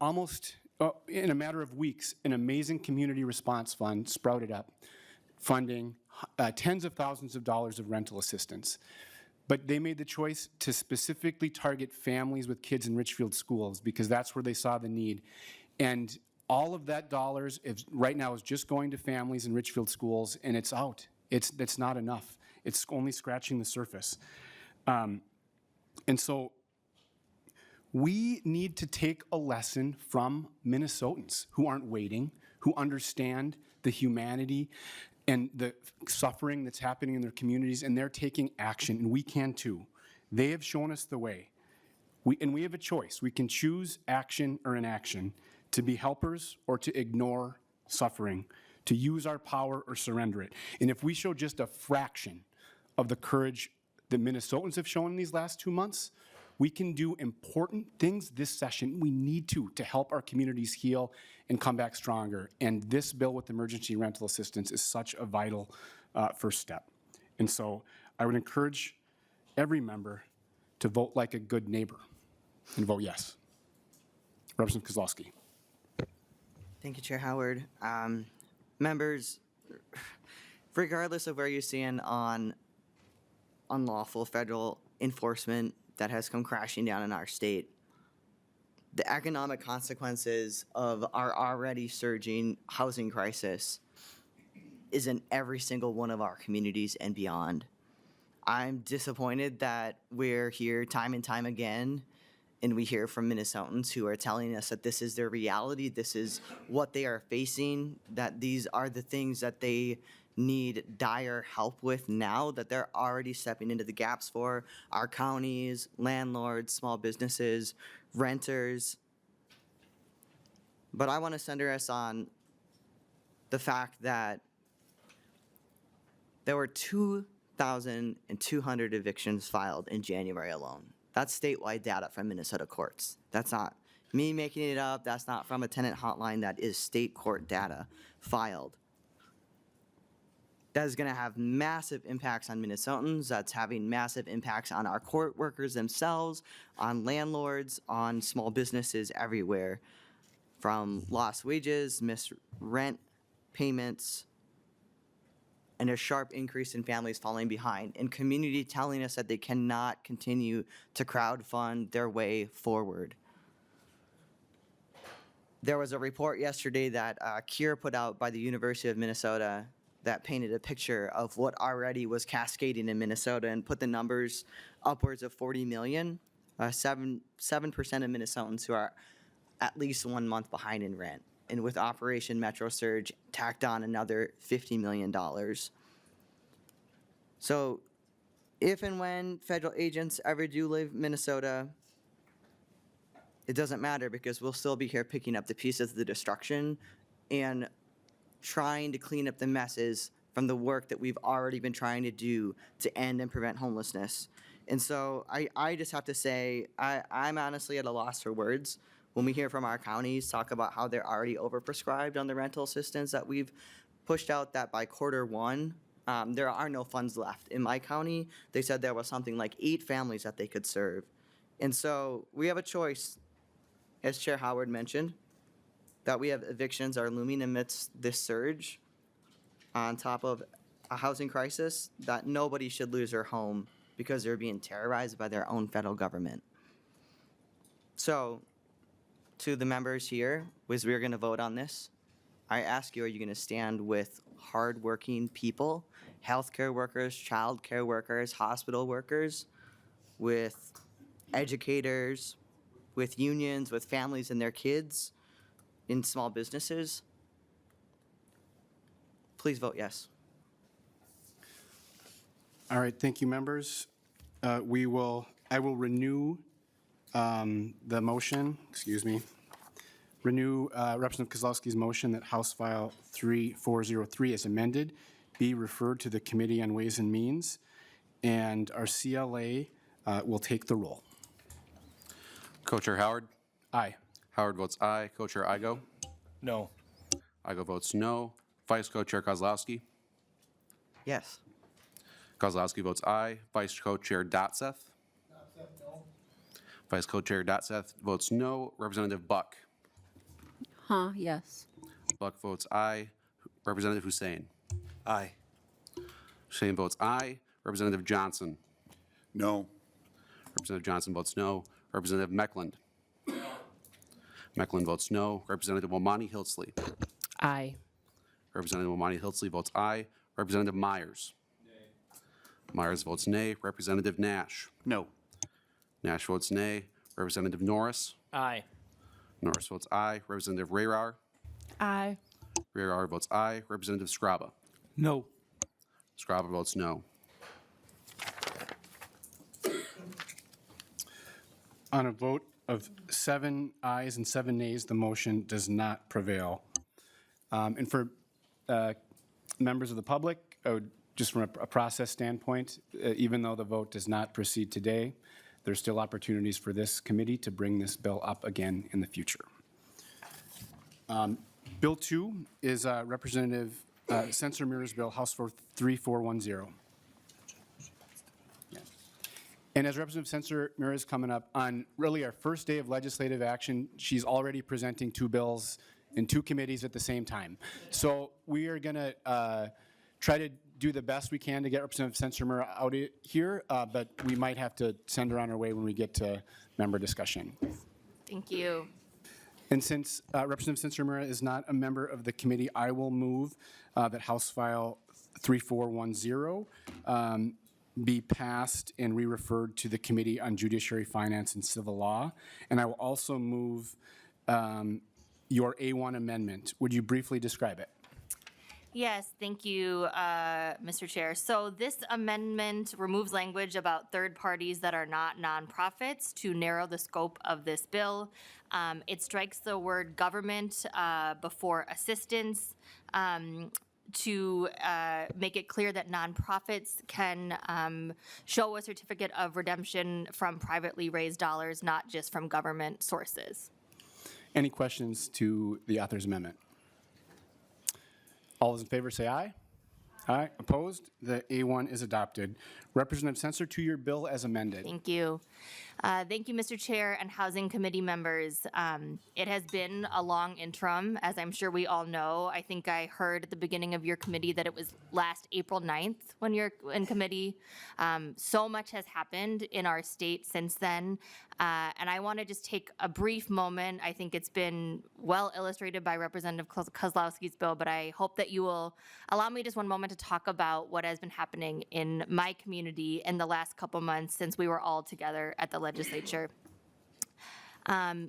almost in a matter of weeks, an amazing community response fund sprouted up, funding tens of thousands of dollars of rental assistance. But they made the choice to specifically target families with kids in Richfield schools because that's where they saw the need. And all of that dollars right now is just going to families in Richfield schools, and it's out. That's not enough. It's only scratching the surface. And so we need to take a lesson from Minnesotans who aren't waiting, who understand the humanity and the suffering that's happening in their communities, and they're taking action, and we can too. They have shown us the way. And we have a choice. We can choose action or inaction, to be helpers or to ignore suffering, to use our power or surrender it. And if we show just a fraction of the courage that Minnesotans have shown in these last 2 months, we can do important things this session. We need to help our communities heal and come back stronger. And this bill with emergency rental assistance is such a vital first step. And so I would encourage every member to vote like a good neighbor and vote yes. Representative Kozlowski. Thank you, Chair Howard. Members, regardless of where you stand on unlawful federal enforcement that has come crashing down in our state, the economic consequences of our already surging housing crisis is in every single one of our communities and beyond. I'm disappointed that we're here time and time again, and we hear from Minnesotans who are telling us that this is their reality, this is what they are facing, that these are the things that they need dire help with now, that they're already stepping into the gaps for our counties, landlords, small businesses, renters. But I want to center us on the fact that there were 2,200 evictions filed in January alone. That's statewide data from Minnesota courts. That's not me making it up. That's not from a tenant hotline. That is state court data filed. That is going to have massive impacts on Minnesotans. That's having massive impacts on our court workers themselves, on landlords, on small businesses everywhere. from lost wages, missed rent payments, and a sharp increase in families falling behind, and community telling us that they cannot continue to crowdfund their way forward. There was a report yesterday that Cure put out by the University of Minnesota that painted a picture of what already was cascading in Minnesota and put the numbers upwards of 40 million, 7% of Minnesotans who are at least 1 month behind in rent. And with Operation Metro Surge, tacked on another $50 million. So if and when federal agents ever do leave Minnesota, it doesn't matter because we'll still be here picking up the pieces of the destruction and trying to clean up the messes from the work that we've already been trying to do to end and prevent homelessness. And so I just have to say, I'm honestly at a loss for words when we hear from our counties talk about how they're already overprescribed on the rental assistance that we've pushed out, that by Q1, there are no funds left. In my county, they said there was something like 8 families that they could serve. And so we have a choice, as Chair Howard mentioned, that we have evictions are looming amidst this surge on top of a housing crisis, that nobody should lose their home because they're being terrorized by their own federal government. So, to the members here, as we're going to vote on this, I ask you, are you going to stand with hardworking people, healthcare workers, childcare workers, hospital workers, with educators, with unions, with families and their kids, in small businesses? Please vote yes. All right, thank you, members. I will renew the motion, renew Representative Kozlowski's motion that House File 3403 as amended be referred to the Committee on Ways and Means, and our CLA will take the roll. Co-Chair Howard? Aye. Howard votes aye. Co-Chair Igo? No. Igo votes no. Vice Co-Chair Kozlowski? Yes. Kozlowski votes aye. Vice Co-Chair Dotseth? No. Vice Co-Chair Dotseth votes no. Representative Buck? Yes. Buck votes aye. Representative Hussein? Aye. Hussein votes aye. Representative Johnson? No. Representative Johnson votes no. Representative Meckland? Meckland votes no. Representative Wamani Hiltsley? Aye. Representative Wamani Hiltsley votes aye. Representative Myers? Myers votes nay. Representative Nash? No. Nash votes nay. Representative Norris? Aye. Norris votes aye. Representative Rayrar? Aye. Rayrar votes aye. Representative Scraba? No. Scraba votes no. On a vote of 7 ayes and 7 nays, the motion does not prevail. And for members of the public, just from a process standpoint, even though the vote does not proceed today, there's still opportunities for this committee to bring this bill up again in the future. Bill 2 is Representative Sencer-Mura's bill, House 3410. And as Representative Sencer-Mura is coming up on really our first day of legislative action, she's already presenting 2 bills in 2 committees at the same time. So we are going to try to do the best we can to get Representative Sencer-Mura out here, but we might have to send her on her way when we get to member discussion. Thank you. And since Representative Sencer-Mura is not a member of the committee, I will move that House File 3410 be passed and re-referred to the Committee on Judiciary, Finance, and Civil Law. And I will also move your A1 amendment. Would you briefly describe it? Yes, thank you, Mr. Chair. So this amendment removes language about third parties that are not nonprofits to narrow the scope of this bill. It strikes the word government before assistance to make it clear that nonprofits can show a certificate of redemption from privately raised dollars, not just from government sources. Any questions to the author's amendment? All those in favor say aye. Aye. Opposed? The A1 is adopted. Representative Sencer, to your bill as amended. Thank you. Thank you, Mr. Chair and Housing Committee members. It has been a long interim, as I'm sure we all know. I think I heard at the beginning of your committee that it was last April 9th when you're in committee. So much has happened in our state since then. And I want to just take a brief moment. I think it's been well illustrated by Representative Kozlowski's bill, but I hope that you will allow me just one moment to talk about what has been happening in my community in the last couple months since we were all together at the legislature.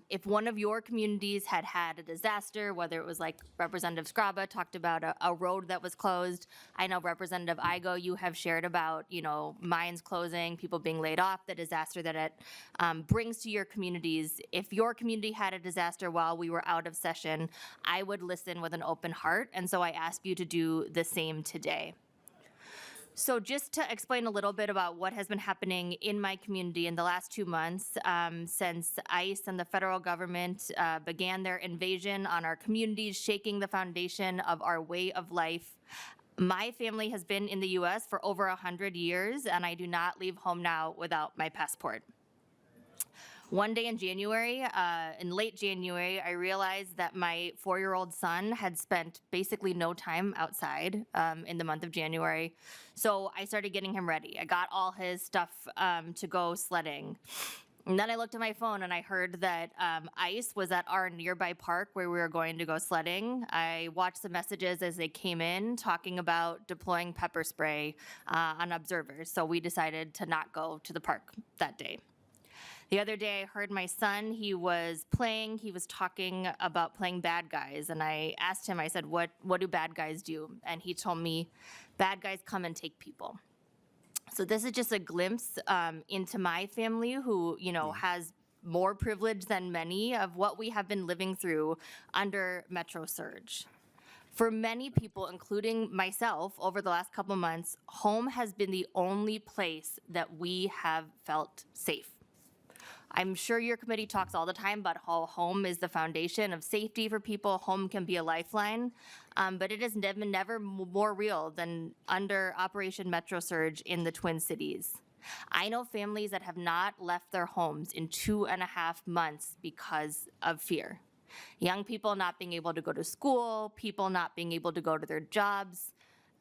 If one of your communities had had a disaster, whether it was like Representative Scraba talked about a road that was closed, I know Representative Igo, you have shared about, mines closing, people being laid off, the disaster that it brings to your communities. If your community had a disaster while we were out of session, I would listen with an open heart, and so I ask you to do the same today. So just to explain a little bit about what has been happening in my community in the last 2 months since ICE and the federal government began their invasion on our communities, shaking the foundation of our way of life. My family has been in the U.S. for over 100 years, and I do not leave home now without my passport. One day in January, in late January, I realized that my 4-year-old son had spent basically no time outside in the month of January. So I started getting him ready. I got all his stuff to go sledding. And then I looked at my phone and I heard that ICE was at our nearby park where we were going to go sledding. I watched the messages as they came in talking about deploying pepper spray on observers. So we decided to not go to the park that day. The other day, I heard my son, he was talking about playing bad guys, and I asked him, I said, what do bad guys do? And he told me, bad guys come and take people. So this is just a glimpse into my family who, has more privilege than many of what we have been living through under Metro Surge. For many people, including myself, over the last couple months, home has been the only place that we have felt safe. I'm sure your committee talks all the time about how home is the foundation of safety for people. Home can be a lifeline, but it has been never more real than under Operation Metro Surge in the Twin Cities. I know families that have not left their homes in 2.5 months because of fear. Young people not being able to go to school, people not being able to go to their jobs,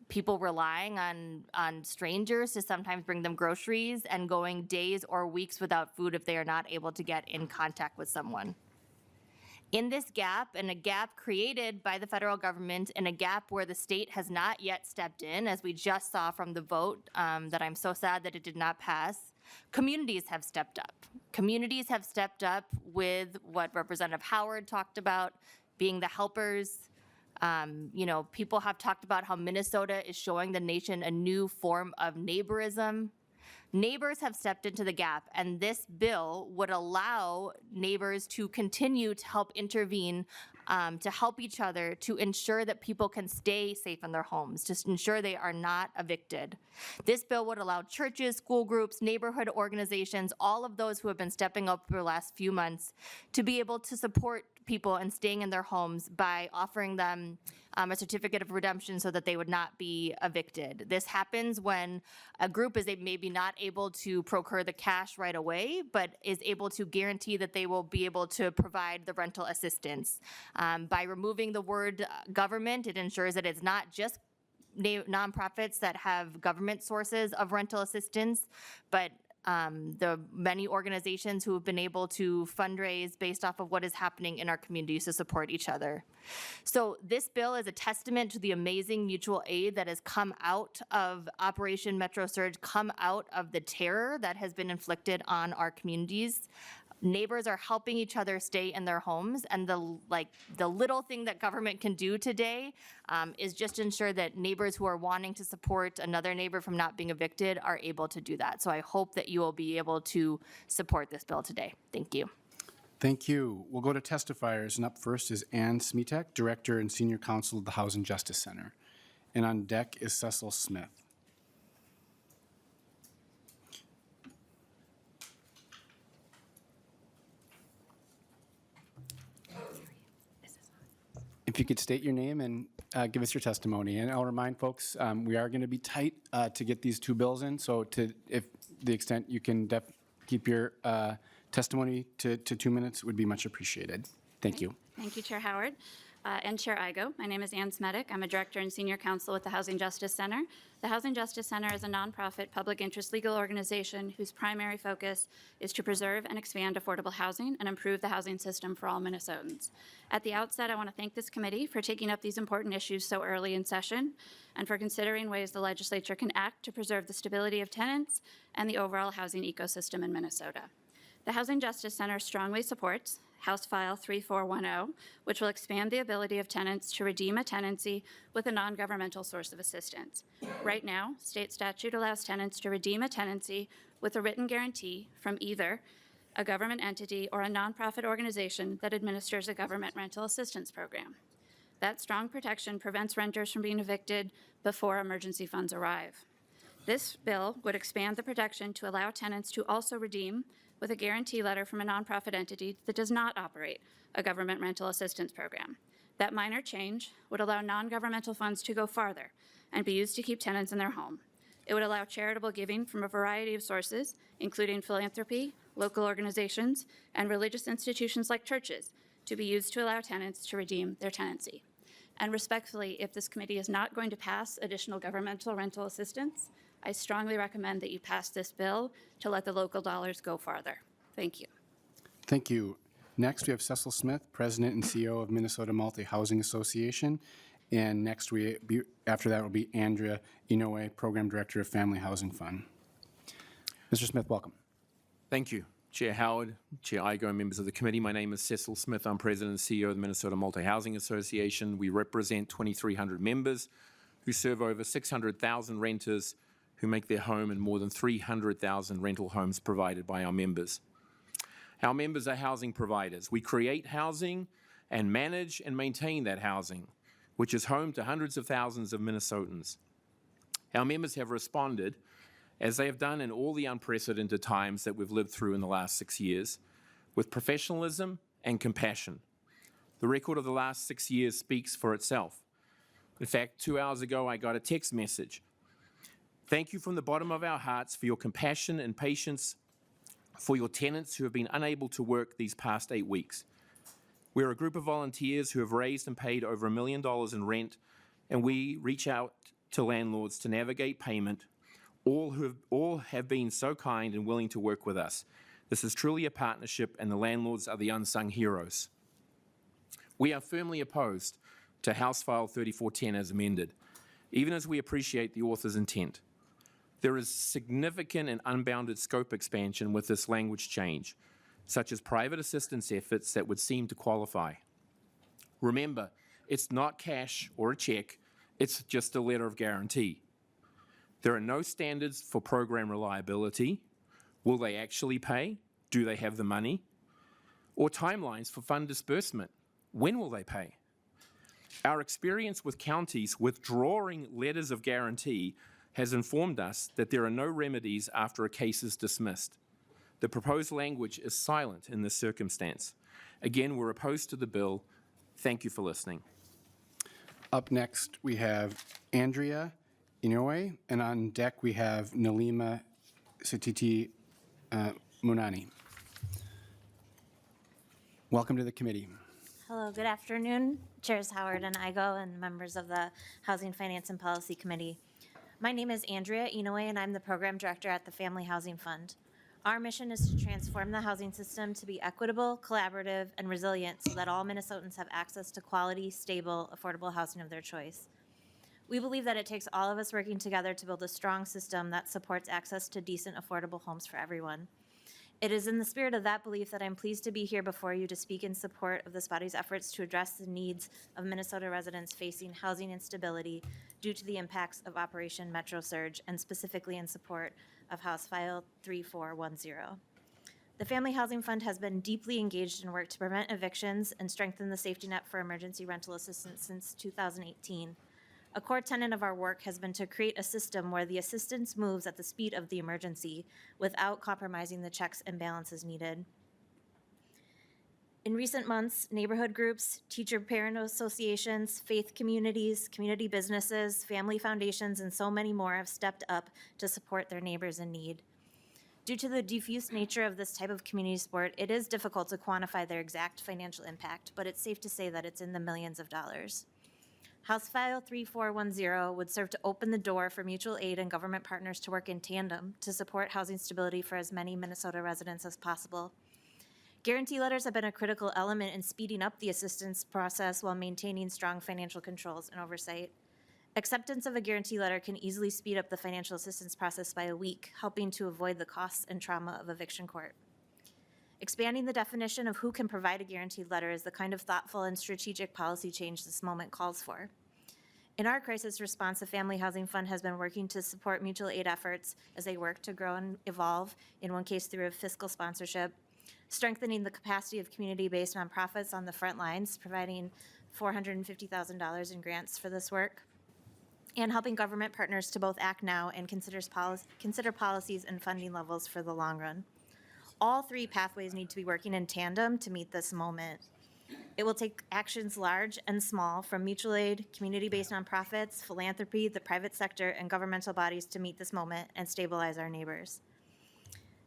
people relying on strangers to sometimes bring them groceries and going days or weeks without food if they are not able to get in contact with someone. In this gap, and a gap created by the federal government, and a gap where the state has not yet stepped in, as we just saw from the vote that I'm so sad that it did not pass, communities have stepped up. Communities have stepped up with what Representative Howard talked about, being the helpers. People have talked about how Minnesota is showing the nation a new form of neighborism. Neighbors have stepped into the gap, and this bill would allow neighbors to continue to help intervene, to help each other, to ensure that people can stay safe in their homes, to ensure they are not evicted. This bill would allow churches, school groups, neighborhood organizations, all of those who have been stepping up for the last few months, to be able to support people in staying in their homes by offering them a certificate of redemption so that they would not be evicted. This happens when a group is maybe not able to procure the cash right away, but is able to guarantee that they will be able to provide the rental assistance. By removing the word government, it ensures that it's not just nonprofits that have government sources of rental assistance, but the many organizations who have been able to fundraise based off of what is happening in our communities to support each other. So this bill is a testament to the amazing mutual aid that has come out of Operation Metro Surge, come out of the terror that has been inflicted on our communities. Neighbors are helping each other stay in their homes, and the little thing that government can do today is just ensure that neighbors who are wanting to support another neighbor from not being evicted are able to do that. So I hope that you will be able to support this bill today. Thank you. Thank you. We'll go to testifiers, and up first is Ann Smitek, Director and Senior Counsel of the Housing Justice Center. And on deck is Cecil Smith. If you could state your name and give us your testimony. And I'll remind folks, we are going to be tight to get these two bills in, so if the extent you can keep your testimony to 2 minutes would be much appreciated. Thank you. Thank you, Chair Howard. And Chair Igo. My name is Ann Smetic. I'm a Director and Senior Counsel with the Housing Justice Center. The Housing Justice Center is a nonprofit public interest legal organization whose primary focus is to preserve and expand affordable housing and improve the housing system for all Minnesotans. At the outset, I want to thank this committee for taking up these important issues so early in session and for considering ways the legislature can act to preserve the stability of tenants and the overall housing ecosystem in Minnesota. The Housing Justice Center strongly supports House File 3410, which will expand the ability of tenants to redeem a tenancy with a non-governmental source of assistance. Right now, state statute allows tenants to redeem a tenancy with a written guarantee from either a government entity or a nonprofit organization that administers a government rental assistance program. That strong protection prevents renters from being evicted before emergency funds arrive. This bill would expand the protection to allow tenants to also redeem with a guarantee letter from a nonprofit entity that does not operate a government rental assistance program. That minor change would allow non-governmental funds to go farther and be used to keep tenants in their home. It would allow charitable giving from a variety of sources, including philanthropy, local organizations, and religious institutions like churches, to be used to allow tenants to redeem their tenancy. And respectfully, if this committee is not going to pass additional governmental rental assistance, I strongly recommend that you pass this bill to let the local dollars go farther. Thank you. Thank you. Next, we have Cecil Smith, President and CEO of Minnesota Multi-Housing Association. And next, after that will be Andrea Inoue, Program Director of Family Housing Fund. Mr. Smith, welcome. Thank you. Chair Howard, Chair Igo, and members of the committee. My name is Cecil Smith. I'm President and CEO of the Minnesota Multi-Housing Association. We represent 2,300 members who serve over 600,000 renters who make their home in more than 300,000 rental homes provided by our members. Our members are housing providers. We create housing and manage and maintain that housing, which is home to hundreds of thousands of Minnesotans. Our members have responded, as they have done in all the unprecedented times that we've lived through in the last 6 years, with professionalism and compassion. The record of the last 6 years speaks for itself. In fact, 2 hours ago, I got a text message. Thank you from the bottom of our hearts for your compassion and patience for your tenants who have been unable to work these past 8 weeks. We're a group of volunteers who have raised and paid over $1 million in rent, and we reach out to landlords to navigate payment. All have been so kind and willing to work with us. This is truly a partnership, and the landlords are the unsung heroes. We are firmly opposed to House File 3410 as amended, even as we appreciate the author's intent. There is significant and unbounded scope expansion with this language change, such as private assistance efforts that would seem to qualify. Remember, it's not cash or a check, it's just a letter of guarantee. There are no standards for program reliability. Will they actually pay? Do they have the money? Or timelines for fund disbursement. When will they pay? Our experience with counties withdrawing letters of guarantee has informed us that there are no remedies after a case is dismissed. The proposed language is silent in this circumstance. Again, we're opposed to the bill. Thank you for listening. Up next, we have Andrea Inoue, and on deck we have Nalima Satiti Munani. Welcome to the committee. Hello, good afternoon, Chairs Howard and Igo and members of the Housing, Finance, and Policy Committee. My name is Andrea Inoue, and I'm the Program Director at the Family Housing Fund. Our mission is to transform the housing system to be equitable, collaborative, and resilient so that all Minnesotans have access to quality, stable, affordable housing of their choice. We believe that it takes all of us working together to build a strong system that supports access to decent, affordable homes for everyone. It is in the spirit of that belief that I'm pleased to be here before you to speak in support of this body's efforts to address the needs of Minnesota residents facing housing instability due to the impacts of Operation Metro Surge, and specifically in support of House File 3410. The Family Housing Fund has been deeply engaged in work to prevent evictions and strengthen the safety net for emergency rental assistance since 2018. A core tenet of our work has been to create a system where the assistance moves at the speed of the emergency without compromising the checks and balances needed. In recent months, neighborhood groups, teacher-parent associations, faith communities, community businesses, family foundations, and so many more have stepped up to support their neighbors in need. Due to the diffuse nature of this type of community sport, it is difficult to quantify their exact financial impact, but it's safe to say that it's in the millions of dollars. House File 3410 would serve to open the door for mutual aid and government partners to work in tandem to support housing stability for as many Minnesota residents as possible. Guarantee letters have been a critical element in speeding up the assistance process while maintaining strong financial controls and oversight. Acceptance of a guarantee letter can easily speed up the financial assistance process by a week, helping to avoid the costs and trauma of eviction court. Expanding the definition of who can provide a guaranteed letter is the kind of thoughtful and strategic policy change this moment calls for. In our crisis response, the Family Housing Fund has been working to support mutual aid efforts as they work to grow and evolve, in one case through a fiscal sponsorship, strengthening the capacity of community-based nonprofits on the front lines, providing $450,000 in grants for this work, and helping government partners to both act now and consider policies and funding levels for the long run. All three pathways need to be working in tandem to meet this moment. It will take actions large and small from mutual aid, community-based nonprofits, philanthropy, the private sector, and governmental bodies to meet this moment and stabilize our neighbors.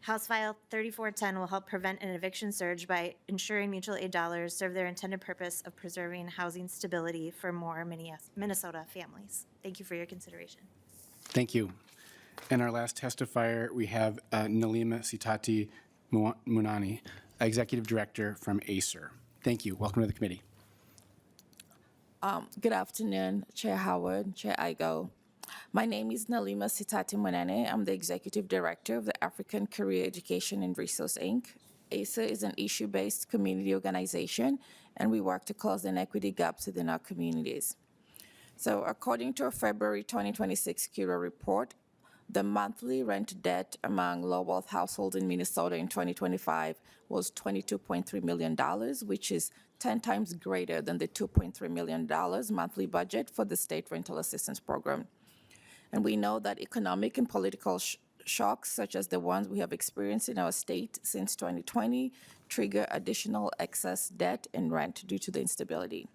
House File 3410 will help prevent an eviction surge by ensuring mutual aid dollars serve their intended purpose of preserving housing stability for more Minnesota families. Thank you for your consideration. Thank you. And our last testifier, we have Nalima Sitati Munani, Executive Director from ACER. Thank you. Welcome to the committee. Good afternoon, Chair Howard, Chair Igo. My name is Nalima Sitati Munane. I'm the Executive Director of the African Career Education and Resource, Inc. ACER is an issue-based community organization, and we work to close inequity gaps within our communities. So according to a February 2026 CURA report, the monthly rent debt among low-wealth households in Minnesota in 2025 was $22.3 million, which is 10 times greater than the $2.3 million monthly budget for the state rental assistance program. And we know that economic and political shocks, such as the ones we have experienced in our state since 2020, trigger additional excess debt and rent due to the instability.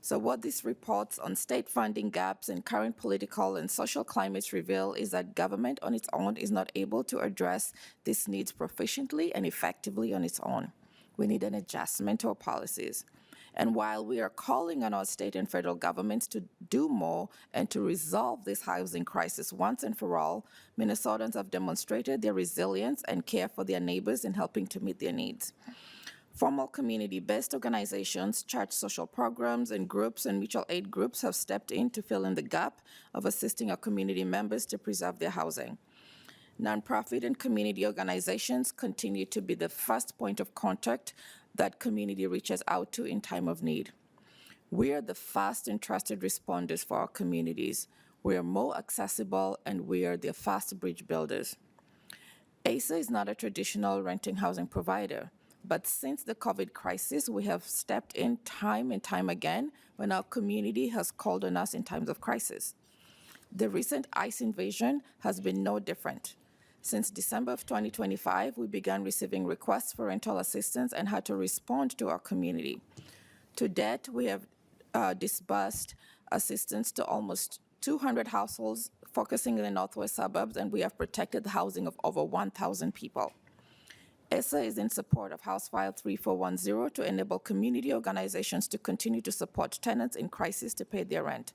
So what these reports on state funding gaps and current political and social climates reveal is that government on its own is not able to address these needs proficiently and effectively on its own. We need an adjustment to our policies. And while we are calling on our state and federal governments to do more and to resolve this housing crisis once and for all, Minnesotans have demonstrated their resilience and care for their neighbors in helping to meet their needs. Formal community-based organizations, church social programs, and groups and mutual aid groups have stepped in to fill in the gap of assisting our community members to preserve their housing. Nonprofit and community organizations continue to be the first point of contact that community reaches out to in time of need. We are the fast and trusted responders for our communities. We are more accessible, and we are the fast bridge builders. ACER is not a traditional renting housing provider, but since the COVID crisis, we have stepped in time and time again when our community has called on us in times of crisis. The recent ICE invasion has been no different. Since December of 2025, we began receiving requests for rental assistance and had to respond to our community. To date, we have disbursed assistance to almost 200 households focusing in the northwest suburbs, and we have protected the housing of over 1,000 people. ACER is in support of House File 3410 to enable community organizations to continue to support tenants in crisis to pay their rent.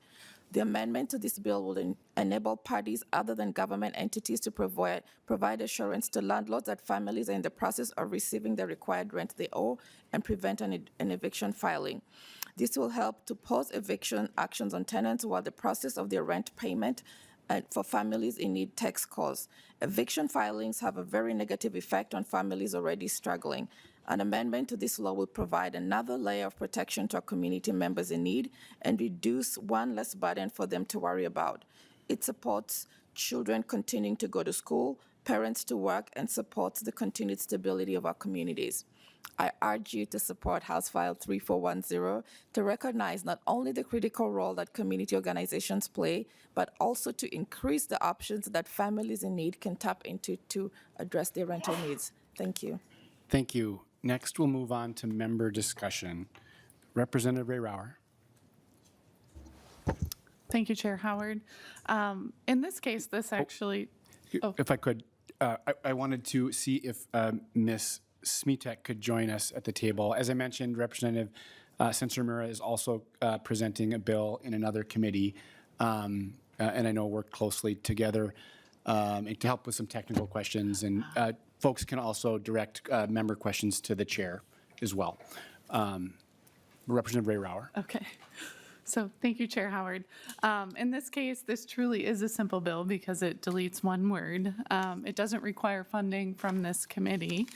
The amendment to this bill will enable parties other than government entities to provide assurance to landlords that families are in the process of receiving the required rent they owe and prevent an eviction filing. This will help to pause eviction actions on tenants while the process of their rent payment and for families in need takes course. Eviction filings have a very negative effect on families already struggling. An amendment to this law will provide another layer of protection to our community members in need and reduce one less burden for them to worry about. It supports children continuing to go to school, parents to work, and supports the continued stability of our communities. I urge you to support House File 3410 to recognize not only the critical role that community organizations play, but also to increase the options that families in need can tap into to address their rental needs. Thank you. Thank you. next we'll move on to member discussion. Representative Ray Rauer. Thank you, Chair Howard. In this case, this actually, If I could, I wanted to see if Ms. Smitek could join us at the table. As I mentioned, Representative Sencer-Mura is also presenting a bill in another committee, and I know worked closely together and to help with some technical questions. And folks can also direct member questions to the chair as well. Representative Ray Rauer. okay. So thank you, Chair Howard. In this case, this truly is a simple bill because it deletes one word. It doesn't require funding from this committee,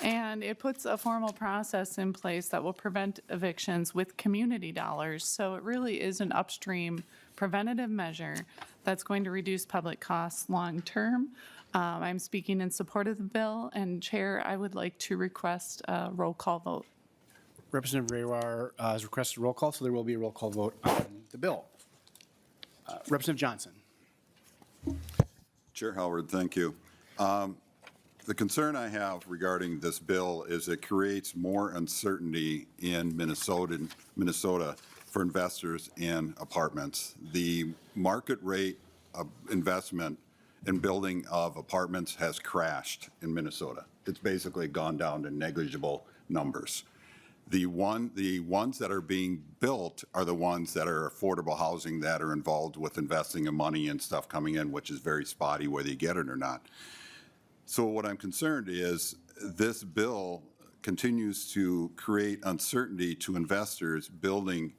and it puts a formal process in place that will prevent evictions with community dollars. So it really is an upstream preventative measure that's going to reduce public costs long-term. I'm speaking in support of the bill, and Chair, I would like to request a roll call vote. Representative Ray Rauer has requested a roll call, so there will be a roll call vote on the bill. Representative Johnson. Chair Howard, thank you. The concern I have regarding this bill is it creates more uncertainty in Minnesota for investors in apartments. The market rate of investment in building of apartments has crashed in Minnesota. It's basically gone down to negligible numbers. The ones that are being built are the ones that are affordable housing that are involved with investing in money and stuff coming in, which is very spotty whether you get it or not. So what I'm concerned is this bill continues to create uncertainty to investors building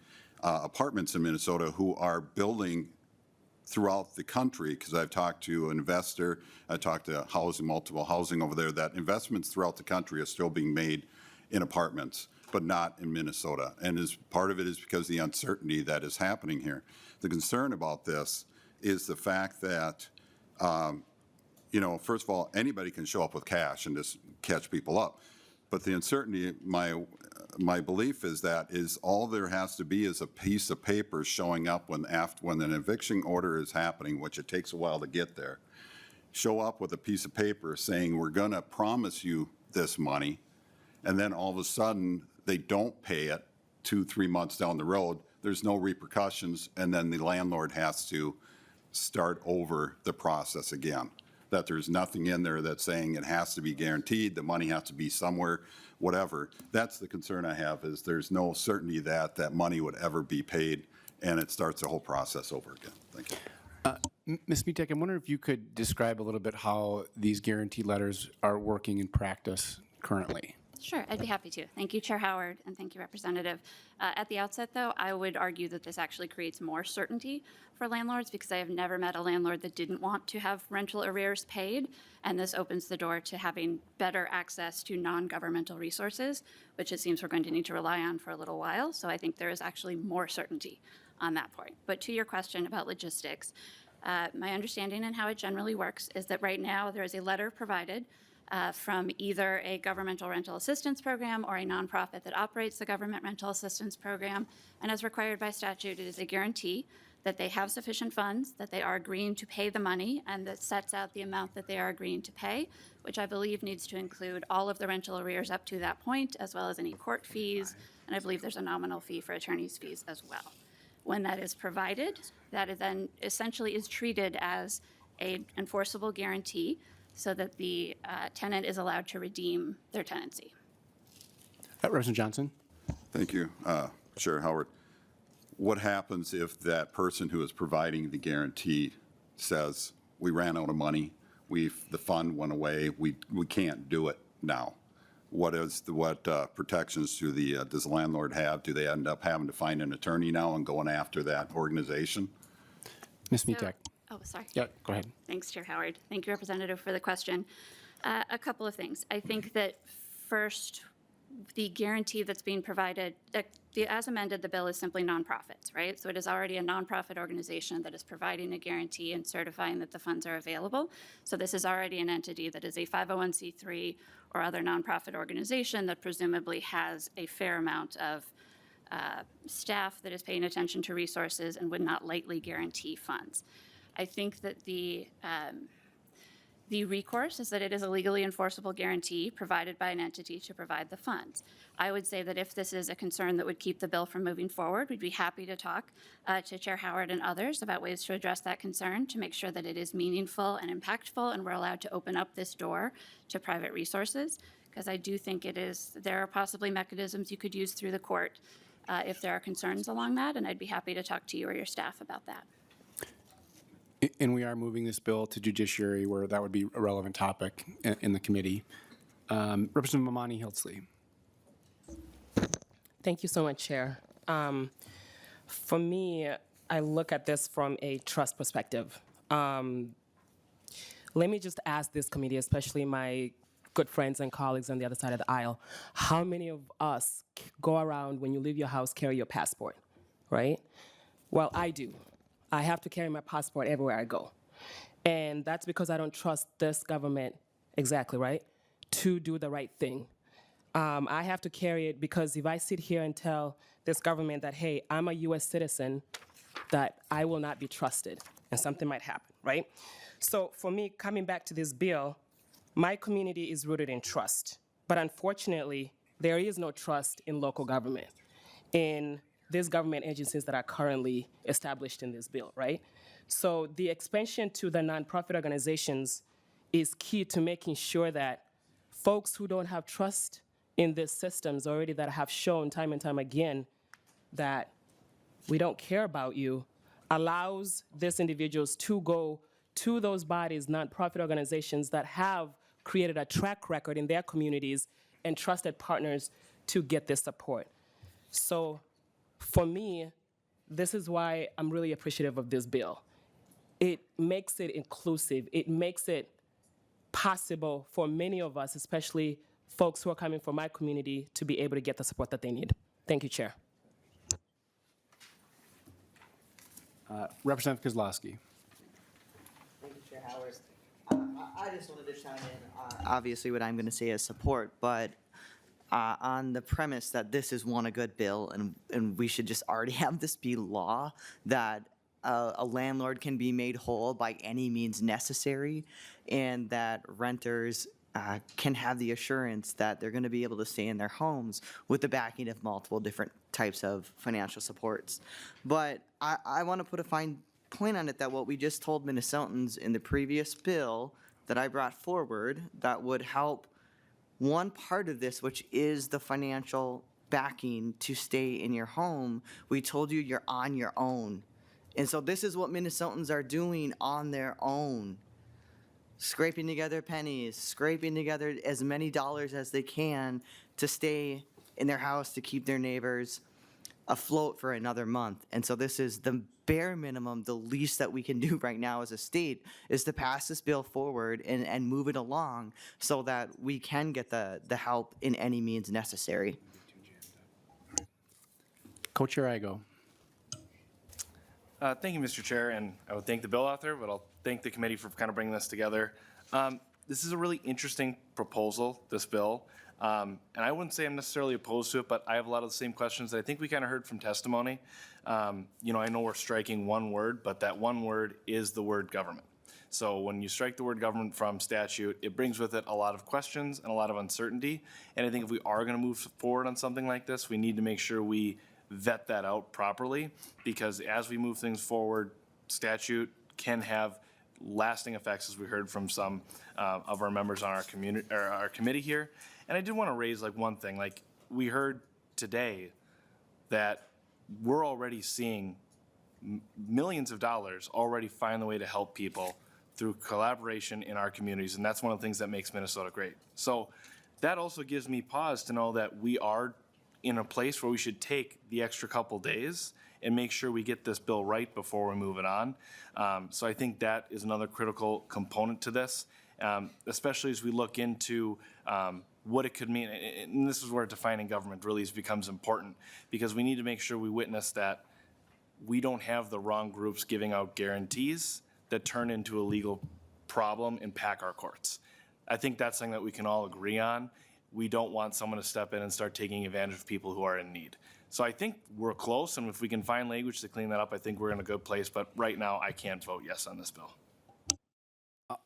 apartments in Minnesota who are building throughout the country, because I've talked to an investor, I talked to multiple housing over there, that investments throughout the country are still being made in apartments, but not in Minnesota. And part of it is because of the uncertainty that is happening here. The concern about this is the fact that, first of all, anybody can show up with cash and just catch people up. But the uncertainty, my belief is all there has to be is a piece of paper showing up when an eviction order is happening, which it takes a while to get there. Show up with a piece of paper saying, we're going to promise you this money, and then all of a sudden they don't pay it 2-3 months down the road. There's no repercussions, and then the landlord has to start over the process again. That there's nothing in there that's saying it has to be guaranteed, the money has to be somewhere, whatever. That's the concern I have, is there's no certainty that that money would ever be paid, and it starts the whole process over again. Thank you. Ms. Smitek, I'm wondering if you could describe a little bit how these guarantee letters are working in practice currently. Sure, I'd be happy to. Thank you, Chair Howard, and thank you, Representative. At the outset, though, I would argue that this actually creates more certainty for landlords, because I have never met a landlord that didn't want to have rental arrears paid, and this opens the door to having better access to non-governmental resources, which it seems we're going to need to rely on for a little while. So I think there is actually more certainty on that point. But to your question about logistics, my understanding and how it generally works is that right now there is a letter provided from either a governmental rental assistance program or a nonprofit that operates the government rental assistance program. And as required by statute, it is a guarantee that they have sufficient funds, that they are agreeing to pay the money, and that sets out the amount that they are agreeing to pay, which I believe needs to include all of the rental arrears up to that point, as well as any court fees, and I believe there's a nominal fee for attorney's fees as well. When that is provided, that is then essentially is treated as an enforceable guarantee, so that the tenant is allowed to redeem their tenancy. Representative Johnson. Thank you, Chair Howard. What happens if that person who is providing the guarantee says, we ran out of money, the fund went away, we can't do it now? What protections does the landlord have? Do they end up having to find an attorney now and going after that organization? Ms. Smitek. Oh, sorry. Yeah, go ahead. Thanks, Chair Howard. Thank you, Representative, for the question. A couple of things. I think that first, the guarantee that's being provided, as amended, the bill is simply nonprofits, right? So it is already a nonprofit organization that is providing a guarantee and certifying that the funds are available. So this is already an entity that is a 501c3 or other nonprofit organization that presumably has a fair amount of staff that is paying attention to resources and would not lightly guarantee funds. I think that the The recourse is that it is a legally enforceable guarantee provided by an entity to provide the funds. I would say that if this is a concern that would keep the bill from moving forward, we'd be happy to talk to Chair Howard and others about ways to address that concern to make sure that it is meaningful and impactful and we're allowed to open up this door to private resources, because I do think there are possibly mechanisms you could use through the court if there are concerns along that, and I'd be happy to talk to you or your staff about that. And we are moving this bill to judiciary where that would be a relevant topic in the committee. Representative Mamani Hiltsley. Thank you so much, Chair. For me, I look at this from a trust perspective. Let me just ask this committee, especially my good friends and colleagues on the other side of the aisle, how many of us go around when you leave your house, carry your passport, right? Well, I do. I have to carry my passport everywhere I go. And that's because I don't trust this government, exactly, right, to do the right thing. I have to carry it because if I sit here and tell this government that, hey, I'm a US citizen, that I will not be trusted and something might happen, right? So for me, coming back to this bill, my community is rooted in trust. But unfortunately, there is no trust in local government, in these government agencies that are currently established in this bill, right? So the expansion to the nonprofit organizations is key to making sure that folks who don't have trust in these systems already, that have shown time and time again that we don't care about you, allows these individuals to go to those bodies, nonprofit organizations that have created a track record in their communities and trusted partners to get this support. So for me, this is why I'm really appreciative of this bill. It makes it inclusive. It makes it possible for many of us, especially folks who are coming from my community, to be able to get the support that they need. Thank you, Chair. Representative Kozlowski. Thank you, Chair Howard. I just wanted to chime in. Obviously, what I'm going to say is support, but on the premise that this is a good bill and we should just already have this be law, that a landlord can be made whole by any means necessary, and that renters can have the assurance that they're going to be able to stay in their homes with the backing of multiple different types of financial supports. But I want to put a fine point on it that what we just told Minnesotans in the previous bill that I brought forward that would help one part of this, which is the financial backing to stay in your home, we told you you're on your own. And so this is what Minnesotans are doing on their own. Scraping together pennies, scraping together as many dollars as they can to stay in their house, to keep their neighbors afloat for another month. And so this is the bare minimum, the least that we can do right now as a state, is to pass this bill forward and move it along so that we can get the help in any means necessary. Co-Chair Igo. Thank you, Mr. Chair, and I would thank the bill author, but I'll thank the committee for kind of bringing this together. This is a really interesting proposal, this bill, and I wouldn't say I'm necessarily opposed to it, but I have a lot of the same questions that I think we kind of heard from testimony. I know we're striking one word, but that one word is the word government. So when you strike the word government from statute, it brings with it a lot of questions and a lot of uncertainty, and I think if we are going to move forward on something like this, we need to make sure we vet that out properly, because as we move things forward, statute can have lasting effects, as we heard from some of our members on our committee here. And I did want to raise one thing. We heard today that we're already seeing millions of dollars already find the way to help people through collaboration in our communities, and that's one of the things that makes Minnesota great. So that also gives me pause to know that we are in a place where we should take the extra couple days and make sure we get this bill right before we move it on. So I think that is another critical component to this, especially as we look into what it could mean. And this is where defining government really becomes important, because we need to make sure we witness that we don't have the wrong groups giving out guarantees that turn into a legal problem and pack our courts. I think that's something that we can all agree on. We don't want someone to step in and start taking advantage of people who are in need. So I think we're close, and if we can find language to clean that up, I think we're in a good place. But right now, I can't vote yes on this bill.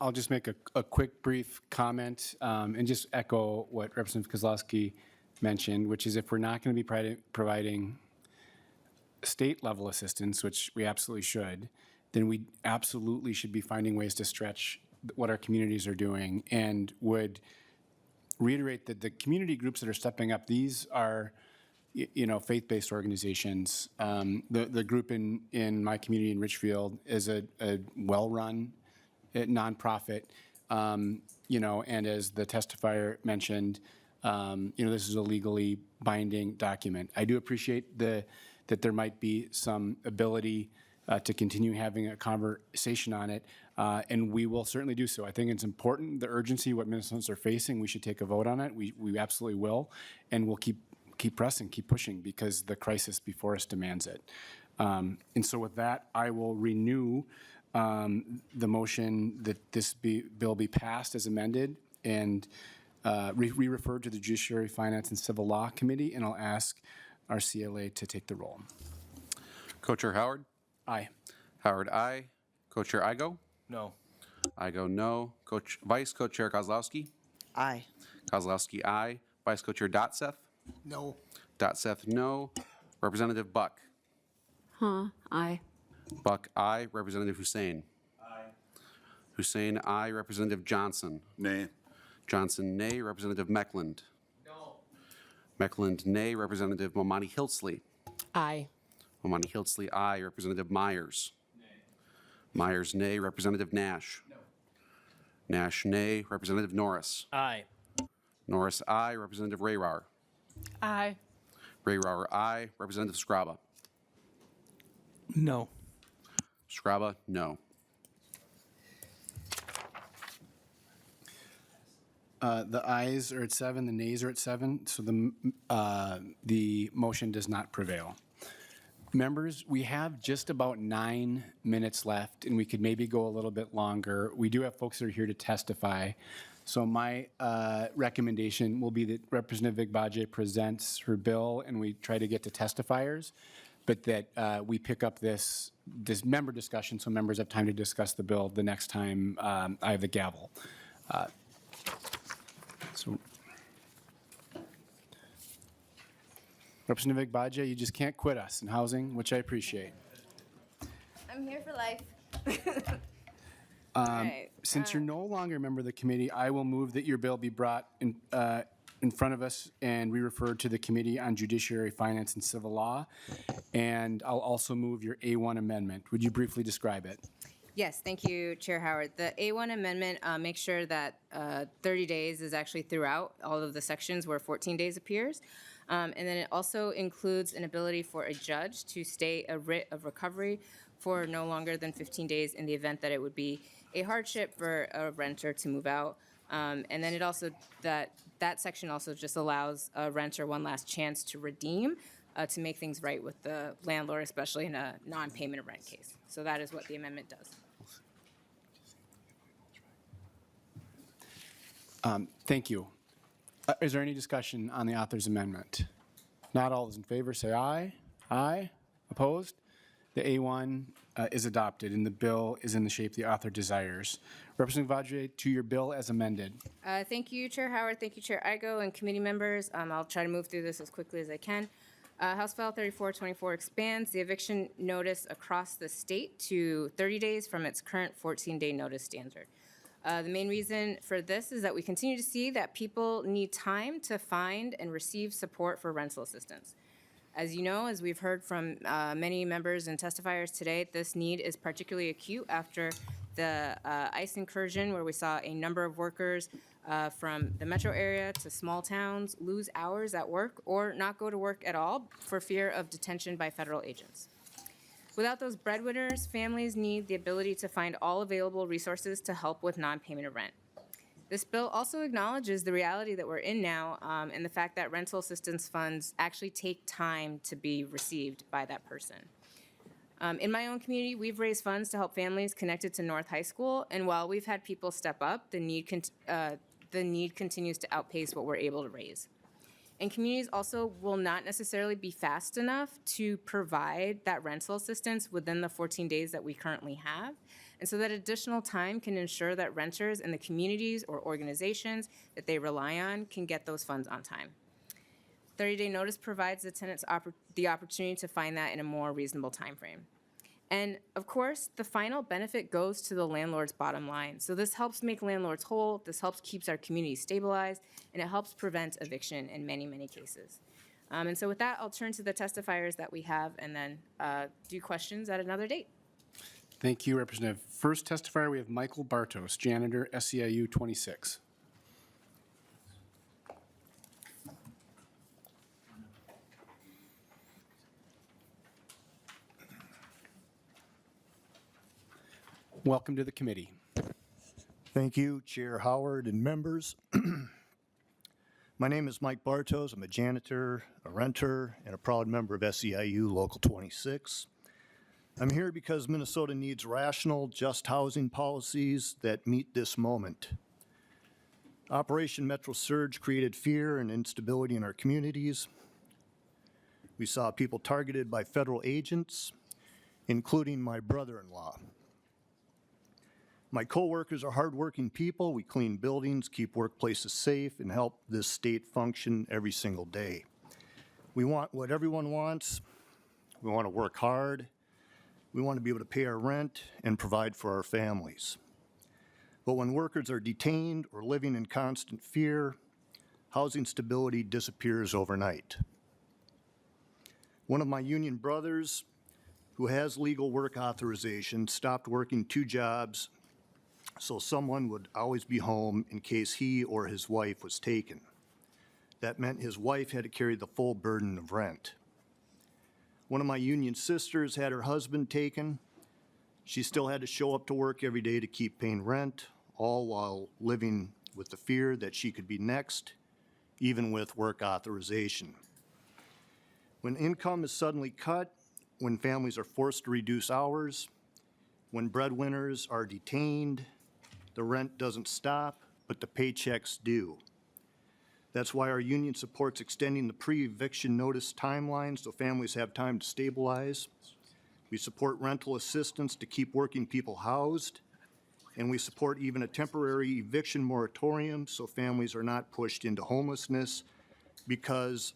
I'll just make a quick, brief comment and just echo what Representative Kozlowski mentioned, which is if we're not going to be providing state-level assistance, which we absolutely should, then we absolutely should be finding ways to stretch what our communities are doing, and would reiterate that the community groups that are stepping up, these are faith-based organizations. The group in my community in Richfield is a well-run nonprofit, and as the testifier mentioned, this is a legally binding document. I do appreciate that there might be some ability to continue having a conversation on it, and we will certainly do so. I think it's important, the urgency, what Minnesotans are facing, we should take a vote on it. We absolutely will, and we'll keep pressing, keep pushing, because the crisis before us demands it. And so with that, I will renew the motion that this bill be passed as amended and re-referred to the Judiciary, Finance, and Civil Law Committee, and I'll ask our CLA to take the roll. Co-Chair Howard? Aye. Howard, aye. Co-Chair Igo? No. Igo, no. Vice Co-Chair Kozlowski? Aye. Kozlowski, aye. Vice Co-Chair Dotseth? No. Dotseth, no. Representative Buck? Aye. Buck, aye. Representative Hussein? Aye. Hussein, aye. Representative Johnson? Nay. Johnson, nay. Representative Meckland? No. Meckland, nay. Representative Momani Hiltsley? Aye. Momani Hiltsley, aye. Representative Myers? Nay. Myers, nay. Representative Nash? No. Nash, nay. Representative Norris? Aye. Norris, aye. Representative Rayrar? Aye. Rayrar, aye. Representative Scraba? No. Scraba, no. The ayes are at 7, the nays are at 7, so the motion does not prevail. Members, we have just about 9 minutes left, and we could maybe go a little bit longer. We do have folks that are here to testify. So my recommendation will be that Representative Agbaje presents her bill, and we try to get to testifiers, but that we pick up this member discussion so members have time to discuss the bill the next time I have the gavel. So, Representative Agbaje, you just can't quit us in housing, which I appreciate. I'm here for life. Since you're no longer a member of the committee, I will move that your bill be brought in front of us and re-referred to the Committee on Judiciary, Finance, and Civil Law. And I'll also move your A1 amendment. Would you briefly describe it? Yes, thank you, Chair Howard. The A1 amendment makes sure that 30 days is actually throughout all of the sections where 14 days appears. And then it also includes an ability for a judge to stay a writ of recovery for no longer than 15 days in the event that it would be a hardship for a renter to move out. And then it also, that section also just allows a renter one last chance to redeem to make things right with the landlord, especially in a non-payment of rent case. So that is what the amendment does. Thank you. Is there any discussion on the author's amendment? Not all those in favor say aye. Aye. Opposed? The A1 is adopted and the bill is in the shape the author desires. Representative Agbaje, to your bill as amended. Thank you, Chair Howard. Thank you, Chair Igo and committee members. I'll try to move through this as quickly as I can. House File 3424 expands the eviction notice across the state to 30 days from its current 14-day notice standard. The main reason for this is that we continue to see that people need time to find and receive support for rental assistance. As you know, as we've heard from many members and testifiers today, this need is particularly acute after the ICE incursion, where we saw a number of workers from the metro area to small towns lose hours at work or not go to work at all for fear of detention by federal agents. Without those breadwinners, families need the ability to find all available resources to help with non-payment of rent. This bill also acknowledges the reality that we're in now and the fact that rental assistance funds actually take time to be received by that person. In my own community, we've raised funds to help families connected to North High School, and while we've had people step up, the need continues to outpace what we're able to raise. And communities also will not necessarily be fast enough to provide that rental assistance within the 14 days that we currently have. And so that additional time can ensure that renters and the communities or organizations that they rely on can get those funds on time. 30-day notice provides the tenants the opportunity to find that in a more reasonable time frame. And of course, the final benefit goes to the landlord's bottom line. So this helps make landlords whole, this helps keeps our community stabilized, and it helps prevent eviction in many, many cases. And so with that, I'll turn to the testifiers that we have and then do questions at another date. Thank you, Representative. First testifier, we have Michael Bartos, janitor, SEIU 26. Welcome to the committee. Thank you, Chair Howard and members. My name is Mike Bartos. I'm a janitor, a renter, and a proud member of SEIU Local 26. I'm here because Minnesota needs rational, just housing policies that meet this moment. Operation Metro Surge created fear and instability in our communities. We saw people targeted by federal agents, including my brother-in-law. My coworkers are hardworking people. We clean buildings, keep workplaces safe, and help this state function every single day. We want what everyone wants. We want to work hard. We want to be able to pay our rent and provide for our families. But when workers are detained or living in constant fear, housing stability disappears overnight. One of my union brothers, who has legal work authorization, stopped working 2 jobs so someone would always be home in case he or his wife was taken. That meant his wife had to carry the full burden of rent. One of my union sisters had her husband taken. She still had to show up to work every day to keep paying rent, all while living with the fear that she could be next, even with work authorization. When income is suddenly cut, when families are forced to reduce hours, when breadwinners are detained, the rent doesn't stop, but the paychecks do. That's why our union supports extending the pre-eviction notice timeline so families have time to stabilize. We support rental assistance to keep working people housed, and we support even a temporary eviction moratorium so families are not pushed into homelessness because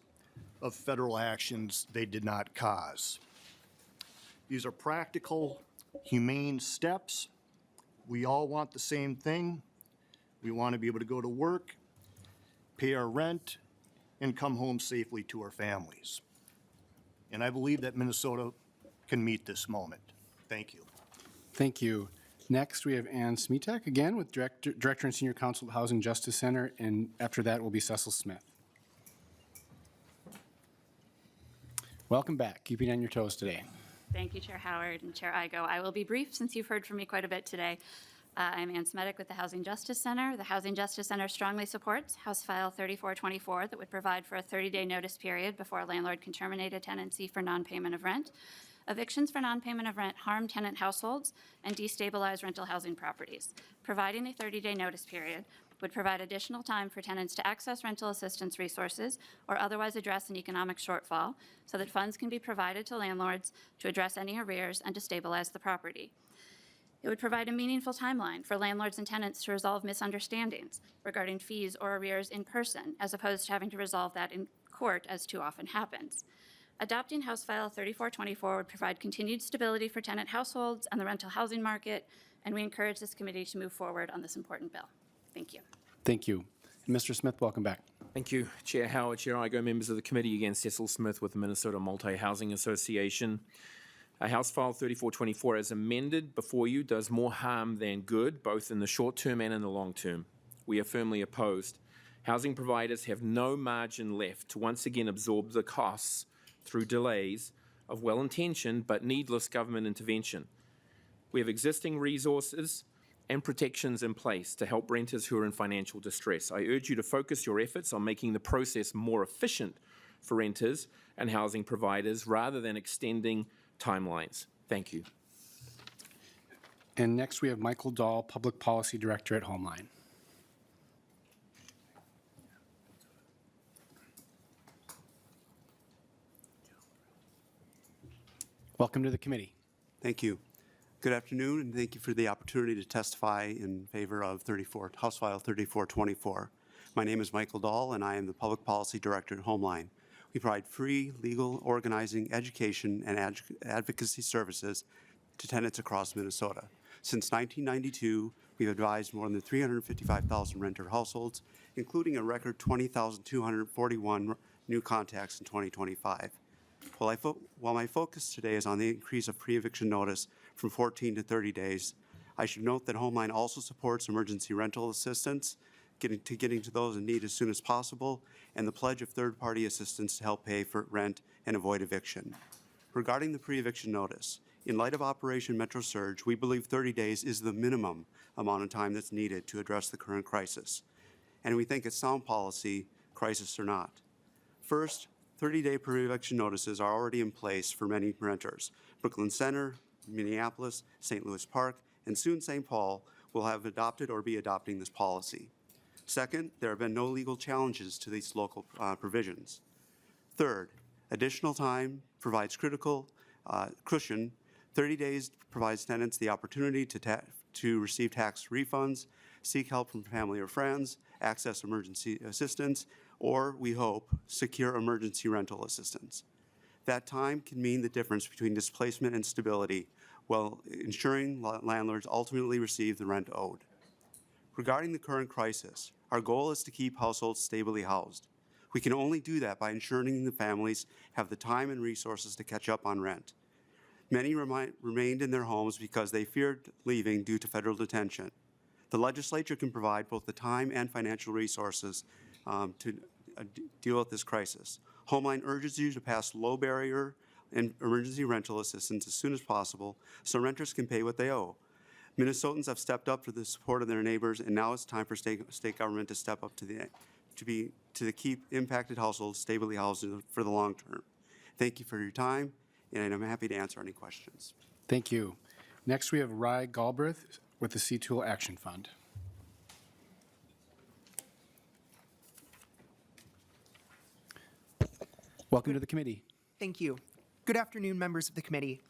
of federal actions they did not cause. These are practical, humane steps. We all want the same thing. We want to be able to go to work, pay our rent, and come home safely to our families. And I believe that Minnesota can meet this moment. Thank you. Thank you. Next, we have Ann Smitak, again, with Director and Senior Counsel at the Housing Justice Center, and after that will be Cecil Smith. Welcome back. Keeping on your toes today. Thank you, Chair Howard and Chair Igo. I will be brief since you've heard from me quite a bit today. I'm Ann Smitak with the Housing Justice Center. The Housing Justice Center strongly supports House File 3424 that would provide for a 30-day notice period before a landlord can terminate a tenancy for non-payment of rent. Evictions for non-payment of rent harm tenant households and destabilize rental housing properties. Providing a 30-day notice period would provide additional time for tenants to access rental assistance resources or otherwise address an economic shortfall so that funds can be provided to landlords to address any arrears and to stabilize the property. It would provide a meaningful timeline for landlords and tenants to resolve misunderstandings regarding fees or arrears in person, as opposed to having to resolve that in court, as too often happens. Adopting House File 3424 would provide continued stability for tenant households and the rental housing market, and we encourage this committee to move forward on this important bill. Thank you. Thank you. Mr. Smith, welcome back. Thank you, Chair Howard, Chair Igo, members of the committee. Again, Cecil Smith with the Minnesota Multi-Housing Association. House File 3424, as amended before you, does more harm than good, both in the short term and in the long term. We are firmly opposed. Housing providers have no margin left to once again absorb the costs through delays of well-intentioned but needless government intervention. We have existing resources and protections in place to help renters who are in financial distress. I urge you to focus your efforts on making the process more efficient for renters and housing providers rather than extending timelines. Thank you. And next we have Michael Dahl, Public Policy Director at Homeline. Welcome to the committee. Thank you. Good afternoon, and thank you for the opportunity to testify in favor of House File 3424. My name is Michael Dahl, and I am the Public Policy Director at Homeline. We provide free legal organizing, education, and advocacy services to tenants across Minnesota. Since 1992, we've advised more than 355,000 renter households, including a record 20,241 new contacts in 2025. While my focus today is on the increase of pre-eviction notice from 14 to 30 days, I should note that Homeline also supports emergency rental assistance, getting to those in need as soon as possible, and the pledge of third-party assistance to help pay for rent and avoid eviction. Regarding the pre-eviction notice, in light of Operation Metro Surge, we believe 30 days is the minimum amount of time that's needed to address the current crisis. And we think it's sound policy, crisis or not. First, 30-day pre-eviction notices are already in place for many renters. Brooklyn Center, Minneapolis, St. Louis Park, and soon St. Paul will have adopted or be adopting this policy. Second, there have been no legal challenges to these local provisions. Third, additional time provides critical cushion. 30 days provides tenants the opportunity to receive tax refunds, seek help from family or friends, access emergency assistance, or, we hope, secure emergency rental assistance. That time can mean the difference between displacement and stability, while ensuring landlords ultimately receive the rent owed. Regarding the current crisis, our goal is to keep households stably housed. We can only do that by ensuring the families have the time and resources to catch up on rent. Many remained in their homes because they feared leaving due to federal detention. The legislature can provide both the time and financial resources to deal with this crisis. Homeline urges you to pass low barrier and emergency rental assistance as soon as possible so renters can pay what they owe. Minnesotans have stepped up for the support of their neighbors, and now it's time for state government to step up to keep impacted households stably housed for the long term. Thank you for your time, and I'm happy to answer any questions. Thank you. Next, we have Rye Galbraith with the C-Tool Action Fund. Welcome to the committee. Thank you. Good afternoon, members of the committee.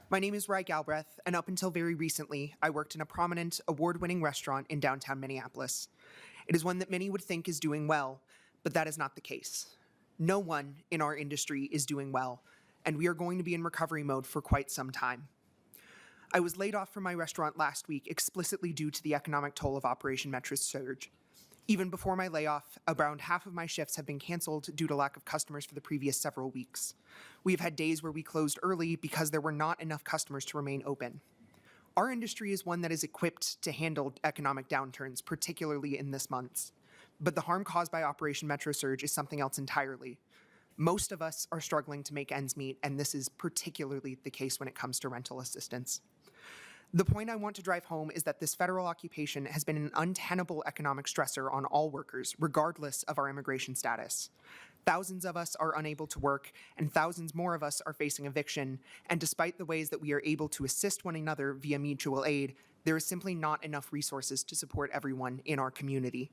My name is Rye Galbraith, and up until very recently, I worked in a prominent, award-winning restaurant in downtown Minneapolis. It is one that many would think is doing well, but that is not the case. No one in our industry is doing well, and we are going to be in recovery mode for quite some time. I was laid off from my restaurant last week explicitly due to the economic toll of Operation Metro Surge. Even before my layoff, around half of my shifts have been canceled due to lack of customers for the previous several weeks. We have had days where we closed early because there were not enough customers to remain open. Our industry is one that is equipped to handle economic downturns, particularly in this month. But the harm caused by Operation Metro Surge is something else entirely. Most of us are struggling to make ends meet, and this is particularly the case when it comes to rental assistance. The point I want to drive home is that this federal occupation has been an untenable economic stressor on all workers, regardless of our immigration status. Thousands of us are unable to work, and thousands more of us are facing eviction, and despite the ways that we are able to assist one another via mutual aid, there is simply not enough resources to support everyone in our community.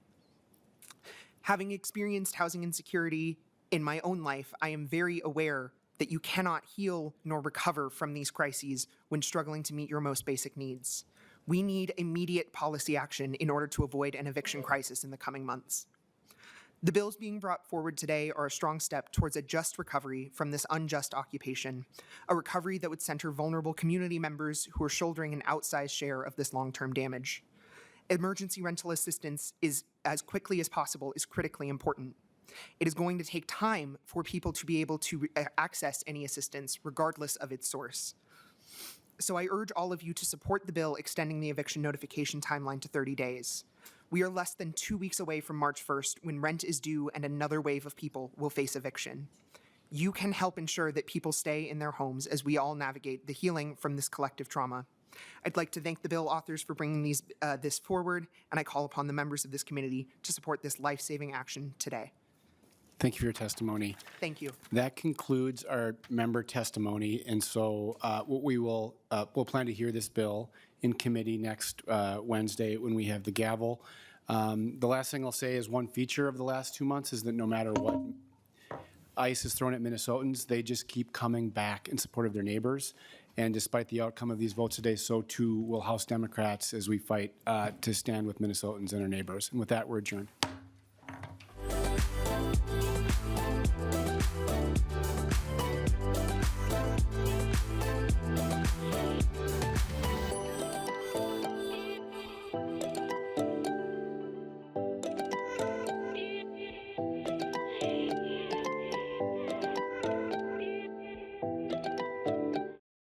Having experienced housing insecurity in my own life, I am very aware that you cannot heal nor recover from these crises when struggling to meet your most basic needs. We need immediate policy action in order to avoid an eviction crisis in the coming months. The bills being brought forward today are a strong step towards a just recovery from this unjust occupation, a recovery that would center vulnerable community members who are shouldering an outsized share of this long-term damage. Emergency rental assistance is, as quickly as possible, is critically important. It is going to take time for people to be able to access any assistance, regardless of its source. So I urge all of you to support the bill extending the eviction notification timeline to 30 days. We are less than 2 weeks away from March 1st, when rent is due and another wave of people will face eviction. You can help ensure that people stay in their homes as we all navigate the healing from this collective trauma. I'd like to thank the bill authors for bringing this forward, and I call upon the members of this committee to support this life-saving action today. Thank you for your testimony. Thank you. That concludes our member testimony, and so what we'll plan to hear this bill in committee next Wednesday when we have the gavel. The last thing I'll say is one feature of the last 2 months is that no matter what ICE is thrown at Minnesotans, they just keep coming back in support of their neighbors. And despite the outcome of these votes today, so too will House Democrats as we fight to stand with Minnesotans and our neighbors. And with that, we're adjourned.